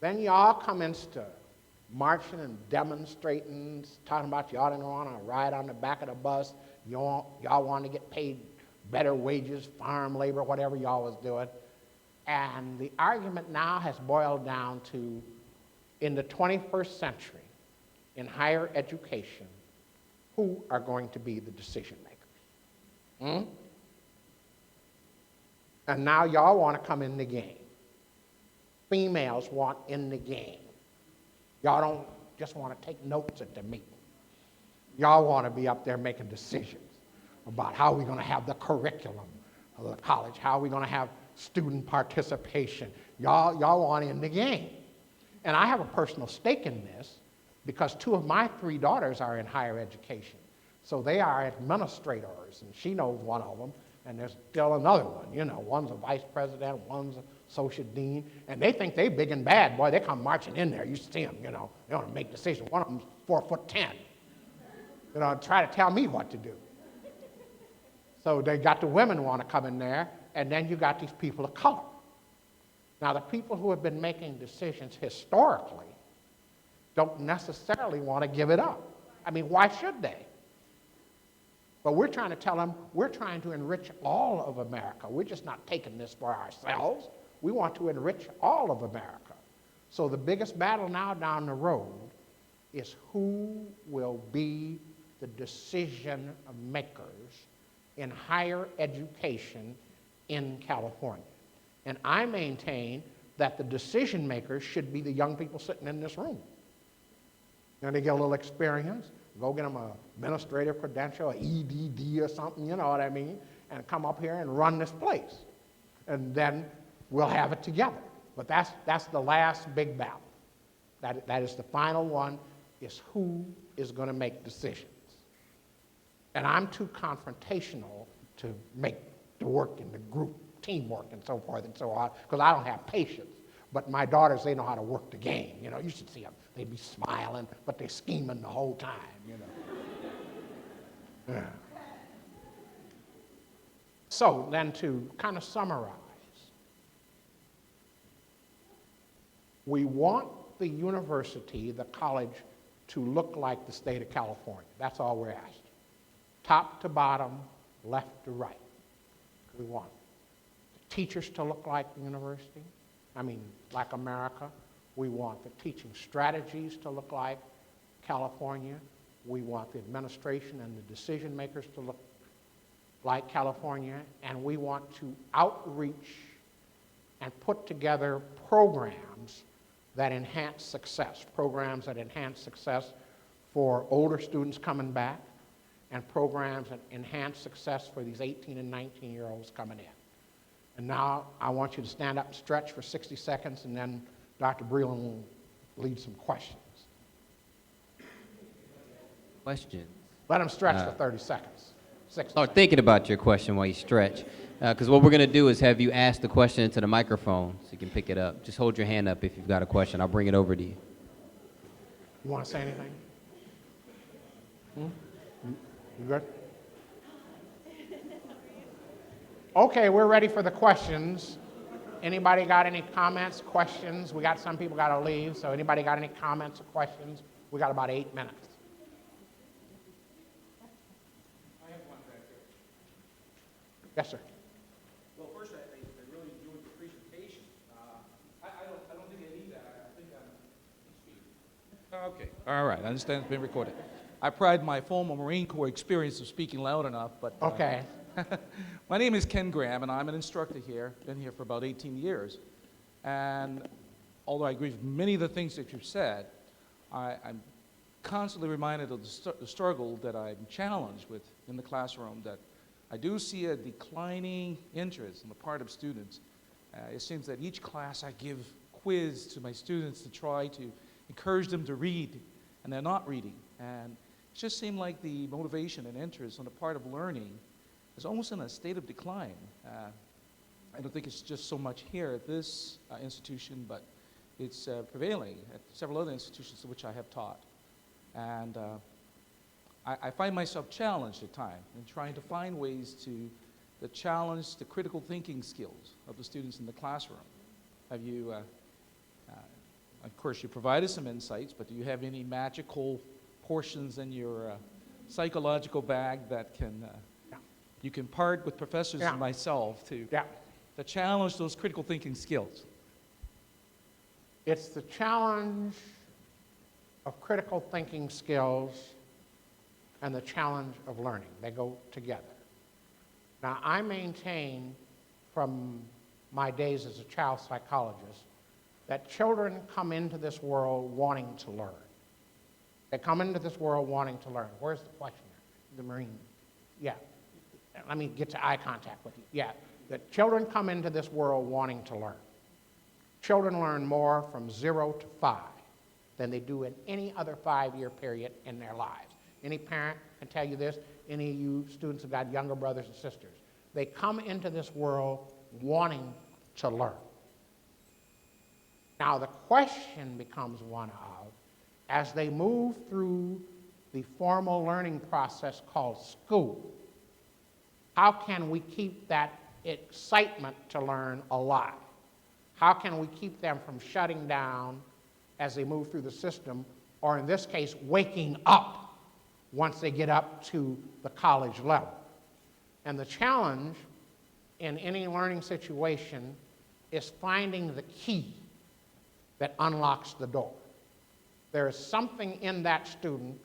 Then y'all commence to marching and demonstrating, talking about y'all didn't want to ride on the back of the bus, y'all want to get paid better wages, farm labor, whatever y'all was doing. And the argument now has boiled down to, in the 21st century, in higher education, who are going to be the decision makers? And now y'all want to come in the game. Females want in the game. Y'all don't just want to take notes at the meeting. Y'all want to be up there making decisions about how we're going to have the curriculum of the college, how we're going to have student participation. Y'all want in the game. And I have a personal stake in this because 2 of my 3 daughters are in higher education. So they are administrators, and she knows one of them, and there's still another one. You know, one's a vice president, one's a associate dean, and they think they big and bad. Boy, they come marching in there. You see them, you know. They want to make decisions. One of them's 4'10", you know, try to tell me what to do. So they got the women want to come in there, and then you got these people of color. Now, the people who have been making decisions historically don't necessarily want to give it up. I mean, why should they? But we're trying to tell them, we're trying to enrich all of America. We're just not taking this for ourselves. We want to enrich all of America. So the biggest battle now down the road is who will be the decision makers in higher education in California. And I maintain that the decision makers should be the young people sitting in this room. And they get a little experience, go get them an administrative credential, an EDD or something, you know what I mean, and come up here and run this place. And then we'll have it together. But that's the last big battle. That is the final one, is who is going to make decisions. And I'm too confrontational to make the work in the group, teamwork and so forth and so on, because I don't have patience. But my daughters, they know how to work the game. You know, you should see them. They'd be smiling, but they're scheming the whole time, you know. Yeah. So then to kind of summarize, we want the university, the college, to look like the state of California. That's all we're asked. Top to bottom, left to right. We want the teachers to look like the university. I mean, like America. We want the teaching strategies to look like California. We want the administration and the decision makers to look like California. And we want to outreach and put together programs that enhance success, for older students coming back, and programs that enhance success for these 18 and 19-year-olds coming in. And now I want you to stand up and stretch for 60 seconds, and then Dr. Breland will lead some questions. Questions? Let them stretch for 30 seconds. 60 Start thinking about your question while you stretch. Because what we're going to do is have you ask the question into the microphone so you can pick it up. Just hold your hand up if you've got a question. I'll bring it over to you. You want to say anything? You good? Okay, we're ready for the questions. Anybody got any comments, questions? We got some people got to leave, so anybody got any comments or questions? We got about 8 minutes. I have one back there. Yes, sir. Well, first, I really enjoyed the presentation. I don't think I need that. I think I'm speaking. Okay. All right. I understand it's been recorded. I pride my former Marine Corps experience of speaking loud enough, but... Okay. My name is Ken Graham, and I'm an instructor here. Been here for about 18 years. And although I agree with many of the things that you've said, I'm constantly reminded of the struggle that I'm challenged with in the classroom, that I do see a declining interest on the part of students. It seems that each class I give quiz to my students to try to encourage them to read, and they're not reading. And it just seemed like the motivation and interest on the part of learning is almost in a state of decline. I don't think it's just so much here at this institution, but it's prevailing at several other institutions to which I have taught. And I find myself challenged at times in trying to find ways to challenge the critical thinking skills of the students in the classroom. Have you, of course, you provided some insights, but do you have any magical portions in your psychological bag that you can part with professors and myself to challenge those critical thinking skills? It's the challenge of critical thinking skills and the challenge of learning. They go together. Now, I maintain from my days as a child psychologist that children come into this world wanting to learn. They come into this world wanting to learn. Where's the question? The Marine. Yeah. Let me get to eye contact with you. Yeah. That children come into this world wanting to learn. Children learn more from 0 to 5 than they do in any other 5-year period in their lives. Any parent can tell you this. Any of you students have got younger brothers and sisters. They come into this world wanting to learn. Now, the question becomes one of, as they move through the formal learning process called school, how can we keep that excitement to learn alive? How can we keep them from shutting down as they move through the system, or in this case, waking up once they get up to the college level? And the challenge in any learning situation is finding the key that unlocks the door. There is something in that student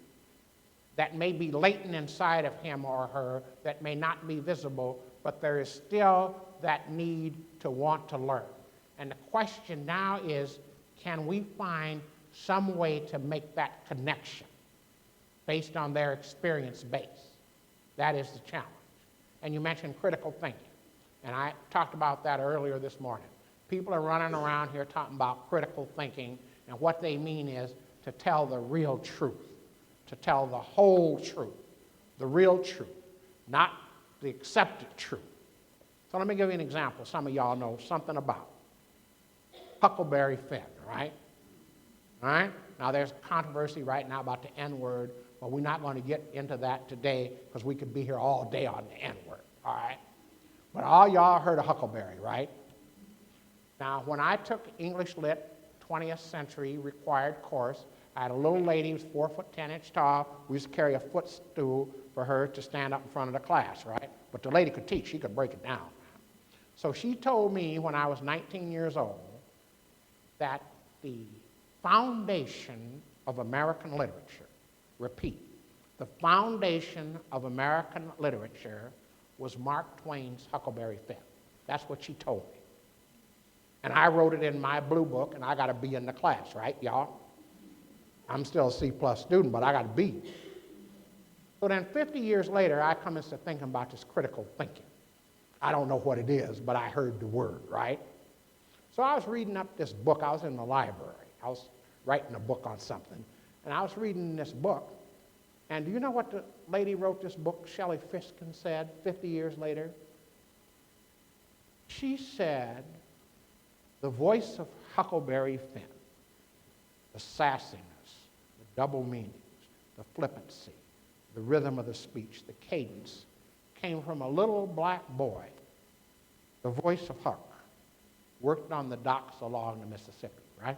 that may be latent inside of him or her that may not be visible, but there is still that need to want to learn. And the question now is, can we find some way to make that connection based on their experience base? That is the challenge. And you mentioned critical thinking, and I talked about that earlier this morning. People are running around here talking about critical thinking, and what they mean is to tell the real truth, to tell the whole truth, the real truth, not the accepted truth. So let me give you an example some of y'all know something about. Huckleberry Finn, right? All right? Now there's controversy right now about the N-word, but we're not going to get into that today because we could be here all day on the N-word, all right? But all y'all heard of Huckleberry, right? Now, when I took English Lit 20th century required course, I had a little lady who was 4 foot 10 inches tall. We used to carry a footstool for her to stand up in front of the class, right? But the lady could teach. She could break it down. So she told me when I was 19 years old that the foundation of American literature, repeat, the foundation of American literature was Mark Twain's Huckleberry Finn. That's what she told me. And I wrote it in my blue book, and I got a B in the class, right, y'all? I'm still a C+ student, but I got a B. So then 50 years later, I come into thinking about this critical thinking. I don't know what it is, but I heard the word, right? So I was reading up this book. I was in the library. I was writing a book on something, and I was reading this book. And do you know what the lady wrote this book, Shelley Fiskin, said 50 years later? She said, the voice of Huckleberry Finn, the sassiness, the double meanings, the flippancy, the rhythm of the speech, the cadence, came from a little black boy the voice of Huck, worked on the docks along the Mississippi, right?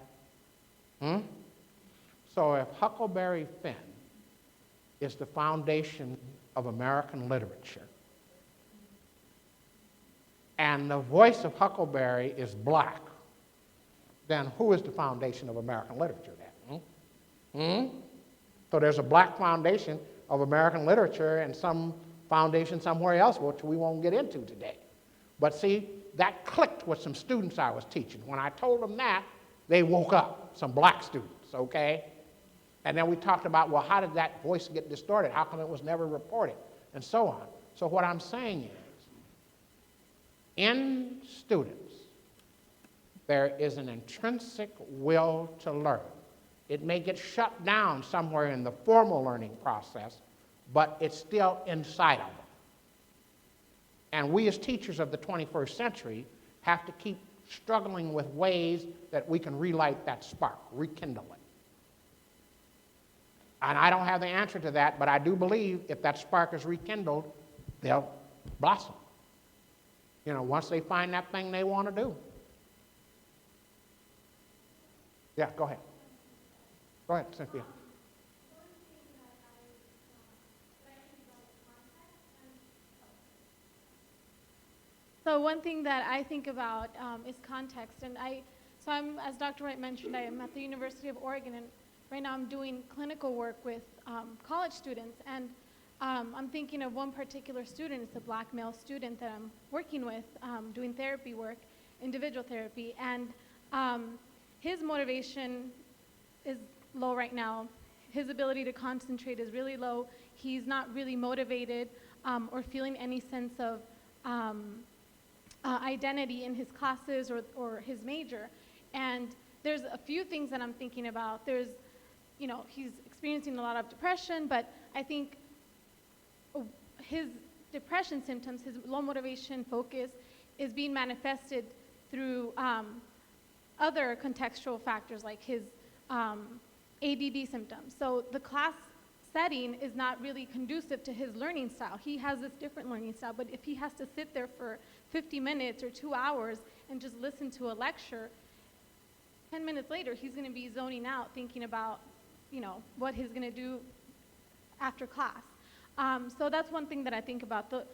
So if Huckleberry Finn is the foundation of American literature, and the voice of Huckleberry is black, then who is the foundation of American literature then? So there's a black foundation of American literature and some foundation somewhere else, which we won't get into today. But see, that clicked with some students I was teaching. When I told them that, they woke up, some black students, okay? And then we talked about, well, how did that voice get distorted? How come it was never reported? And so on. So what I'm saying is, in students, there is an intrinsic will to learn. It may get shut down somewhere in the formal learning process, but it's still inside of them. And we as teachers of the 21st century have to keep struggling with ways that we can relight that spark, rekindle it. And I don't have the answer to that, but I do believe if that spark is rekindled, they'll blossom. You know, once they find that thing they want to do. Yeah, go ahead. Go ahead, Cynthia. So one thing that I think about is context, and I'm, as Dr. Wright mentioned, I am at the University of Oregon, and right now I'm doing clinical work with college students, and I'm thinking of one particular student. It's a black male student that I'm working with, doing therapy work, individual therapy, and his motivation is low right now. His ability to concentrate is really low. He's not really motivated or feeling any sense of identity in his classes or his major. And there's a few things that I'm thinking about. There's, you know, he's experiencing a lot of depression, but I think his depression symptoms, his low motivation, focus, is being manifested through other contextual factors like his ADD symptoms. So the class setting is not really conducive to his learning style. He has this different learning style, but if he has to sit there for 50 minutes or 2 hours and just listen to a lecture, 10 minutes later he's going to be zoning out thinking about, you know, what he's going to do after class. So that's one thing that I think about, the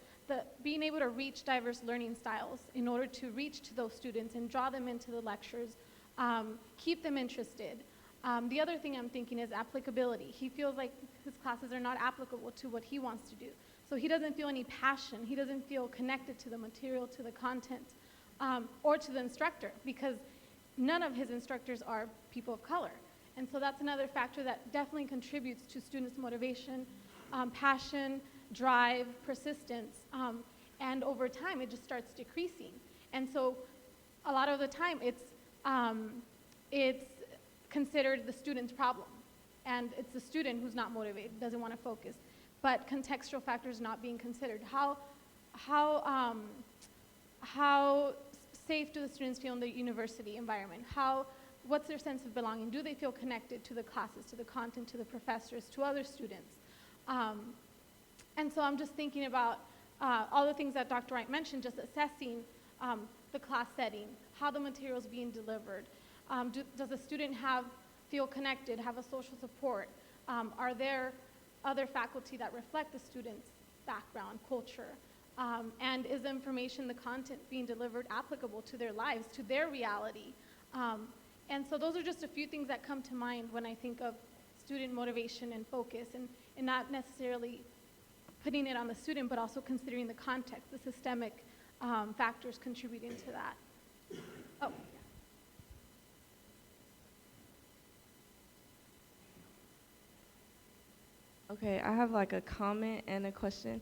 being able to reach diverse learning styles in order to reach to those students and draw them into the lectures, keep them interested. The other thing I'm thinking is applicability. He feels like his classes are not applicable to what he wants to do. So he doesn't feel any passion. He doesn't feel connected to the material, to the content, or to the instructor, because none of his instructors are people of color. And so that's another factor that definitely contributes to students' motivation, passion, drive, persistence, and over time it just starts decreasing. And so a lot of the time it's considered the student's problem, and it's the student who's not motivated, doesn't want to focus, but contextual factors not being considered. How safe do the students feel in the university environment? What's their sense of belonging? Do they feel connected to the classes, to the content, to the professors, to other students? And so I'm just thinking about all the things that Dr. Wright mentioned, just assessing the class setting, how the material is being delivered. Does the student feel connected, have a social support? Are there other faculty that reflect the student's background, culture? And is the information, the content being delivered applicable to their lives, to their reality? And so those are just a few things that come to mind when I think of student motivation and focus, and not necessarily putting it on the student, but also considering the context, the systemic factors contributing to that. Oh. Okay, I have like a comment and a question.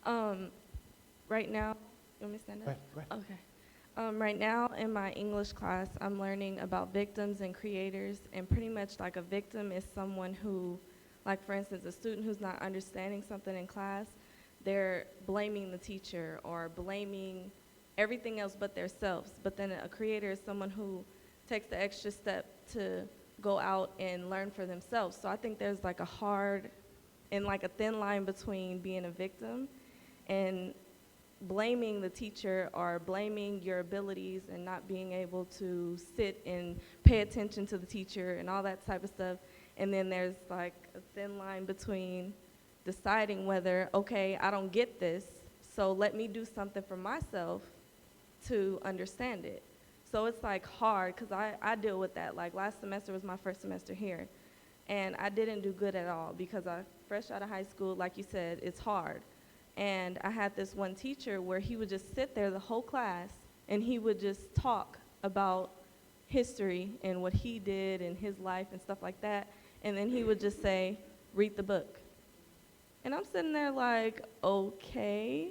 Right now, you want me to stand up? Go ahead. Okay. Right now in my English class, I'm learning about victims and creators, and pretty much like a victim is someone who, like for instance, a student who's not understanding something in class, they're blaming the teacher or blaming everything else but themselves. But then a creator is someone who takes the extra step to go out and learn for themselves. So I think there's like a hard and like a thin line between being a victim and blaming the teacher or blaming your abilities and not being able to sit and pay attention to the teacher and all that type of stuff. And then there's like a thin line between deciding whether, okay, I don't get this, so let me do something for myself to understand it. So it's like hard, because I deal with that. Like last semester was my first semester here, and I didn't do good at all because I fresh out of high school, like you said, it's hard. And I had this one teacher where he would just sit there the whole class, and he would just talk about history and what he did in his life and stuff like that. And then he would just say, read the book. And I'm sitting there like, okay,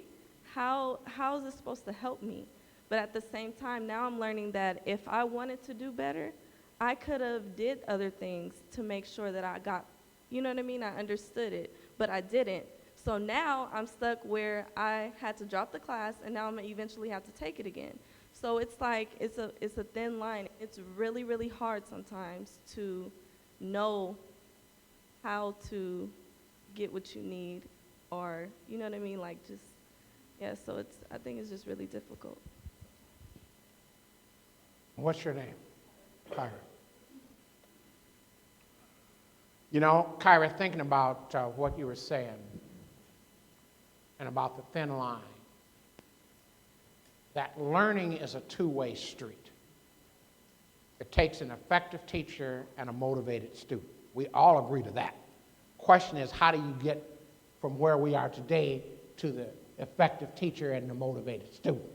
how is this supposed to help me? But at the same time, now I'm learning that if I wanted to do better, I could have did other things to make sure that I got, you know what I mean? I understood it, but I didn't. So now I'm stuck where I had to drop the class, and now I'm gonna eventually have to take it again. So it's like, it's a thin line. It's really, really hard sometimes to know how to get what you need, or, you know what I mean? Like just, yeah, so I think it's just really difficult. What's your name? Kyra. You know, Kyra, thinking about what you were saying and about the thin line, that learning is a two-way street. It takes an effective teacher and a motivated student. We all agree to that. Question is, how do you get from where we are today to the effective teacher and the motivated student?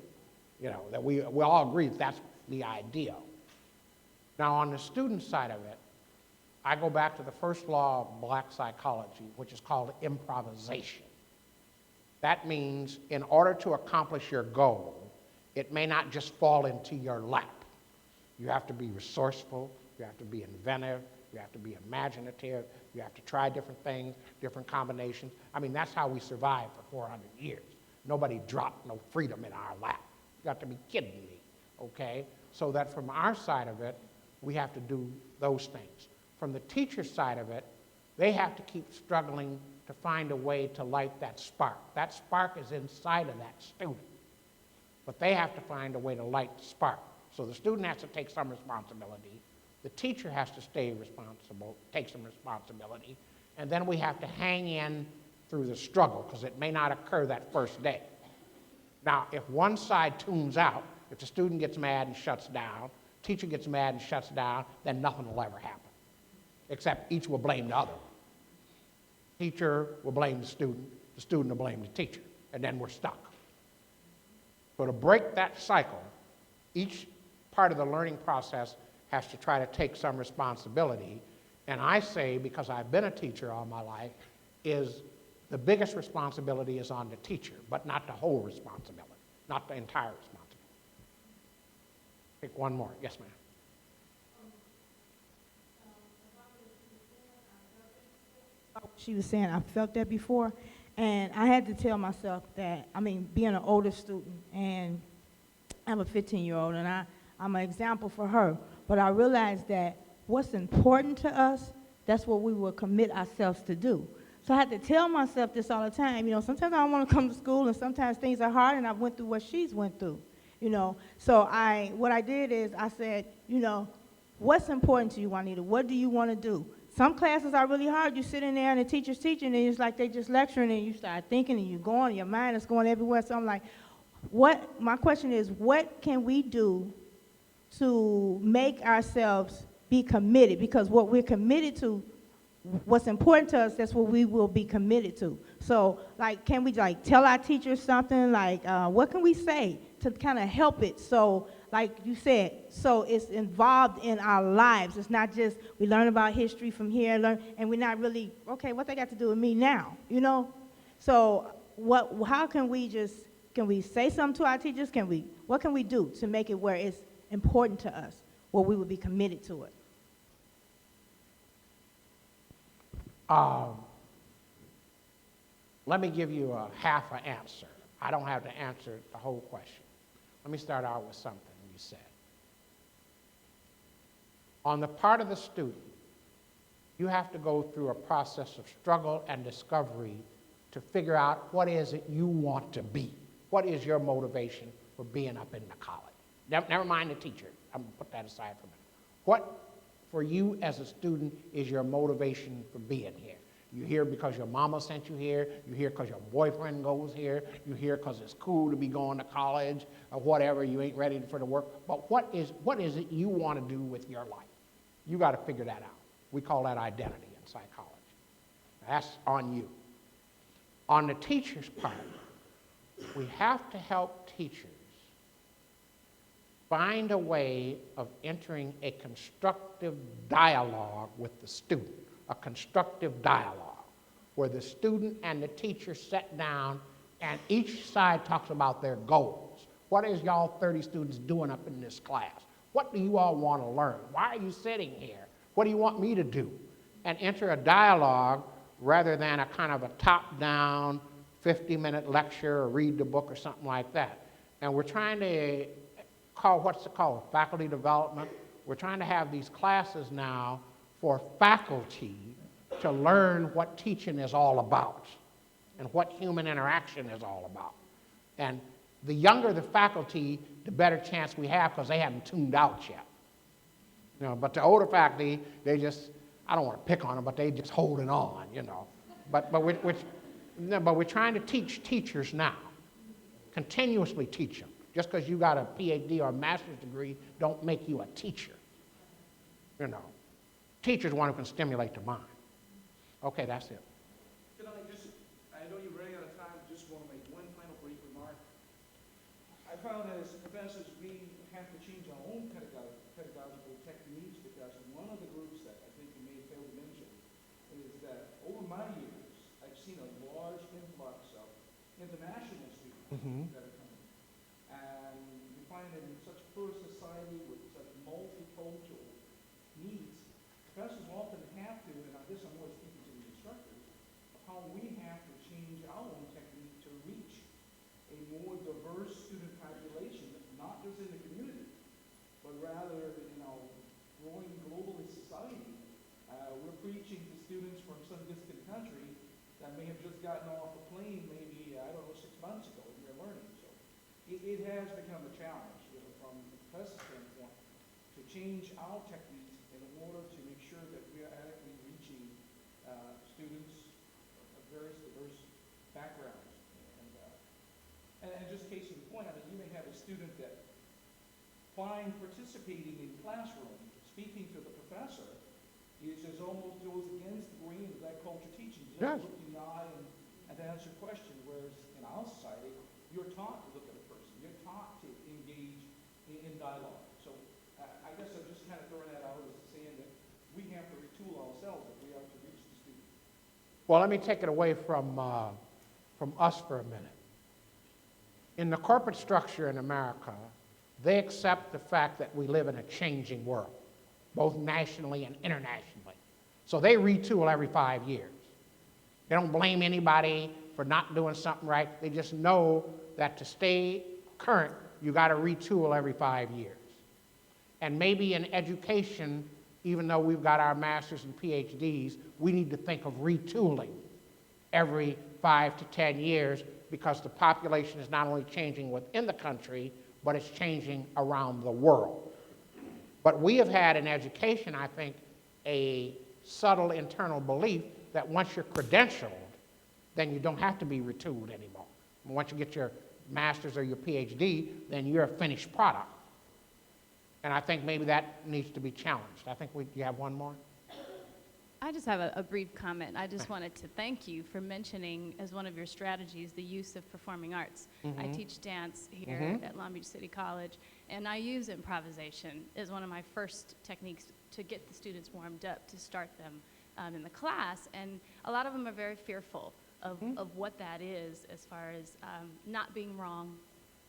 You know, that we all agree that's the ideal. Now, on the student side of it, I go back to the first law of black psychology, which is called improvisation. That means in order to accomplish your goal, it may not just fall into your lap. You have to be resourceful, you have to be inventive, you have to be imaginative, you have to try different things, different combinations. I mean, that's how we survived for 400 years. Nobody dropped no freedom in our lap. You got to be kidding me, okay? So that from our side of it, we have to do those things. From the teacher's side of it, they have to keep struggling to find a way to light that spark. That spark is inside of that student, but they have to find a way to light the spark. So the student has to take some responsibility, the teacher has to stay responsible, take some responsibility, and then we have to hang in through the struggle, because it may not occur that first day. Now, if one side tunes out, if the student gets mad and shuts down, teacher gets mad and shuts down, then nothing will ever happen, except each will blame the other. Teacher will blame the student will blame the teacher, and then we're stuck. So to break that cycle, each part of the learning process has to try to take some responsibility. And I say, because I've been a teacher all my life, is the biggest responsibility is on the teacher, but not the whole responsibility, not the entire responsibility. Take one more. Yes, ma'am. She was saying I felt that before, and I had to tell myself that, I mean, being an older student, and I'm a 15-year-old, and I'm an example for her, but I realized that what's important to us, that's what we will commit ourselves to do. So I had to tell myself this all the time. You know, sometimes I don't want to come to school, and sometimes things are hard, and I went through what she's went through, you know. So what I did is I said, you know, what's important to you, Juanita? What do you want to do? Some classes are really hard. You sit in there and the teacher's teaching, and it's like they just lecturing, and you start thinking, and you're going, your mind is going everywhere. So I'm like, my question is, what can we do to make ourselves be committed? Because what we're committed to, what's important to us, that's what we will be committed to. So, like, can we, like, tell our teachers something? Like, what can we say to kind of help it? So, like you said, so it's involved in our lives. It's not just we learn about history from here, and we're not really, okay, what they got to do with me now, you know? So how can we say something to our teachers? What can we do to make it where it's important to us, where we would be committed to it? Let me give you a half an answer. I don't have to answer the whole question. Let me start out with something you said. On the part of the student, you have to go through a process of struggle and discovery to figure out what is it you want to be. What is your motivation for being up in the college? Never mind the teacher. I'm going to put that aside for a minute. What, for you as a student, is your motivation for being here? You here because your mama sent you here. You here because your boyfriend goes here. You here because it's cool to be going to college or whatever. You ain't ready for the work. But what is it you want to do with your life? You got to figure that out. We call that identity in psychology. That's on you. On the teacher's part, we have to help teachers find a way of entering a constructive dialogue with the student, a constructive dialogue, where the student and the teacher sit down and each side talks about their goals. What is y'all 30 students doing up in this class? What do you all want to learn? Why are you sitting here? What do you want me to do? And enter a dialogue rather than a kind of a top-down 50-minute lecture or read the book or something like that. And we're trying to call, what's it called, faculty development. We're trying to have these classes now for faculty to learn what teaching is all about and what human interaction is all about. And the younger the faculty, the better chance we have because they haven't tuned out yet. You know, but the older faculty, they just, I don't want to pick on them, but they just holding on, you know. But we're trying to teach teachers now, continuously teach them. Just because you got a PhD or a master's degree don't make you a teacher. You know, teachers one who can stimulate the mind. Okay, that's it. I know you're running out of time, just want to make one final brief remark. I found as professors, we have to change our own pedagogical techniques because one of the groups that I think you may fail to mention is that over my years, I've seen a large influx of international students that are coming. And you find that in such a poor society with such multicultural needs, professors often have to, and I guess I'm more speaking to the instructors, how we have to change our own technique to reach a more diverse student population, not just in the community, but rather, you know, growing globally society. We're preaching to students from some distant country that may have just gotten off a plane maybe, 6 months ago, and they're learning. So it has become a challenge, you know, from the professor standpoint, to change our techniques in order to make sure that we are adequately reaching students of various diverse backgrounds. And just case in point, I mean, you may have a student that find participating in classroom, speaking to the professor, is almost goes against the grain of that culture teaching. You Yes. look in the eye and to answer a question, whereas in our society, you're taught to look at a person. You're taught to engage in dialogue. So I guess I'm just kind of throwing that out as saying that we have to retool ourselves if we have to reach the student. Well, let me take it away from us for a minute. In the corporate structure in America, they accept the fact that we live in a changing world, both nationally and internationally. So they retool every 5 years. They don't blame anybody for not doing something right. They just know that to stay current, you got to retool every 5 years. And maybe in education, even though we've got our masters and PhDs, we need to think of retooling every 5 to 10 years because the population is not only changing within the country, but it's changing around the world. But we have had in education, I think, a subtle internal belief that once you're credentialed, then you don't have to be retooled anymore. Once you get your master's or your PhD, then you're a finished product. And I think maybe that needs to be challenged. I think you have one more? I just have a brief comment. I just wanted to thank you for mentioning as one of your strategies the use of performing arts. I teach dance here at Long Beach City College, and I use improvisation as one of my first techniques to get the students warmed up to start them in the class. And a lot of them are very fearful of what that is as far as not being wrong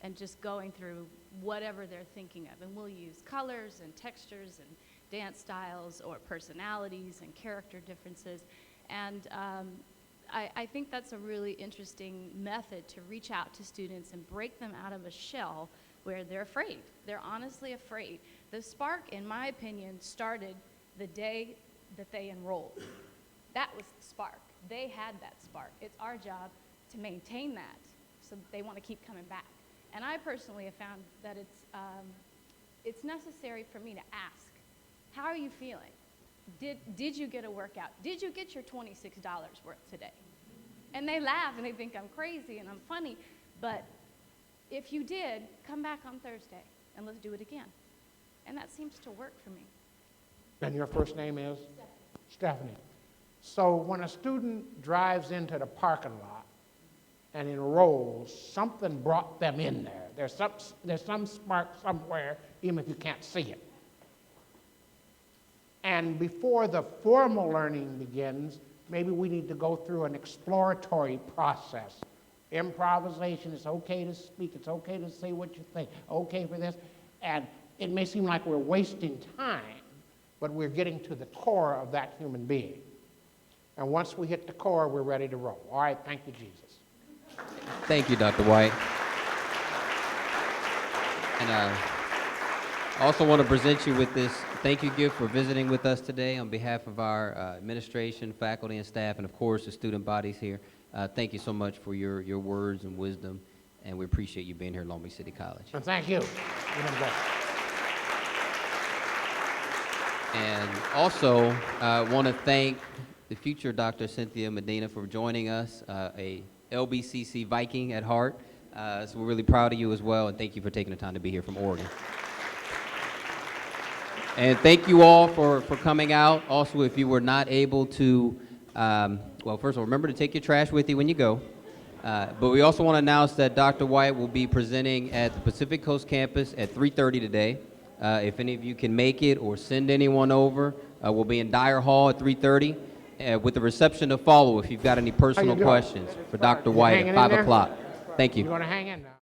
and just going through whatever they're thinking of. And we'll use colors and textures and dance styles or personalities and character differences. And I think that's a really interesting method to reach out to students and break them out of a shell where they're afraid. They're honestly afraid. The spark, in my opinion, started the day that they enrolled. That was the spark. They had that spark. It's our job to maintain that so they want to keep coming back. And I personally have found that it's necessary for me to ask, how are you feeling? Did you get a workout? Did you get your $26 worth today? And they laugh and they think I'm crazy and I'm funny, but if you did, come back on Thursday and let's do it again. And that seems to work for me. And your first name is? Stephanie. So when a student drives into the parking lot and enrolls, something brought them in there. There's some spark somewhere, even if you can't see it. And before the formal learning begins, maybe we need to go through an exploratory process. Improvisation, it's okay to speak, it's okay to say what you think, okay for this. And it may seem like we're wasting time, but we're getting to the core of that human being. And once we hit the core, we're ready to roll. All right, thank you, Jesus. Thank you, Dr. White. And I also want to present you with this thank you gift for visiting with us today on behalf of our administration, faculty, and staff, and of course the student bodies here. Thank you so much for your words and wisdom, and we appreciate you being here at Long Beach City College. And thank you. You've been great. And also want to thank the future Dr. Cynthia Medina for joining us, a LBCC Viking at heart. So we're really proud of you as well, and thank you for taking the time to be here from Oregon. And thank you all for coming out. Also, if you were not able to, well, first of all, remember to take your trash with you when you go. But we also want to announce that Dr. White will be presenting at the Pacific Coast campus at 3:30 today. If any of you can make it or send anyone over, we'll be in Dyer Hall at 3:30 with the reception to follow if you've got any personal questions for Dr. White hanging at in 5 there? o'clock. Thank you. You're going to hang in now.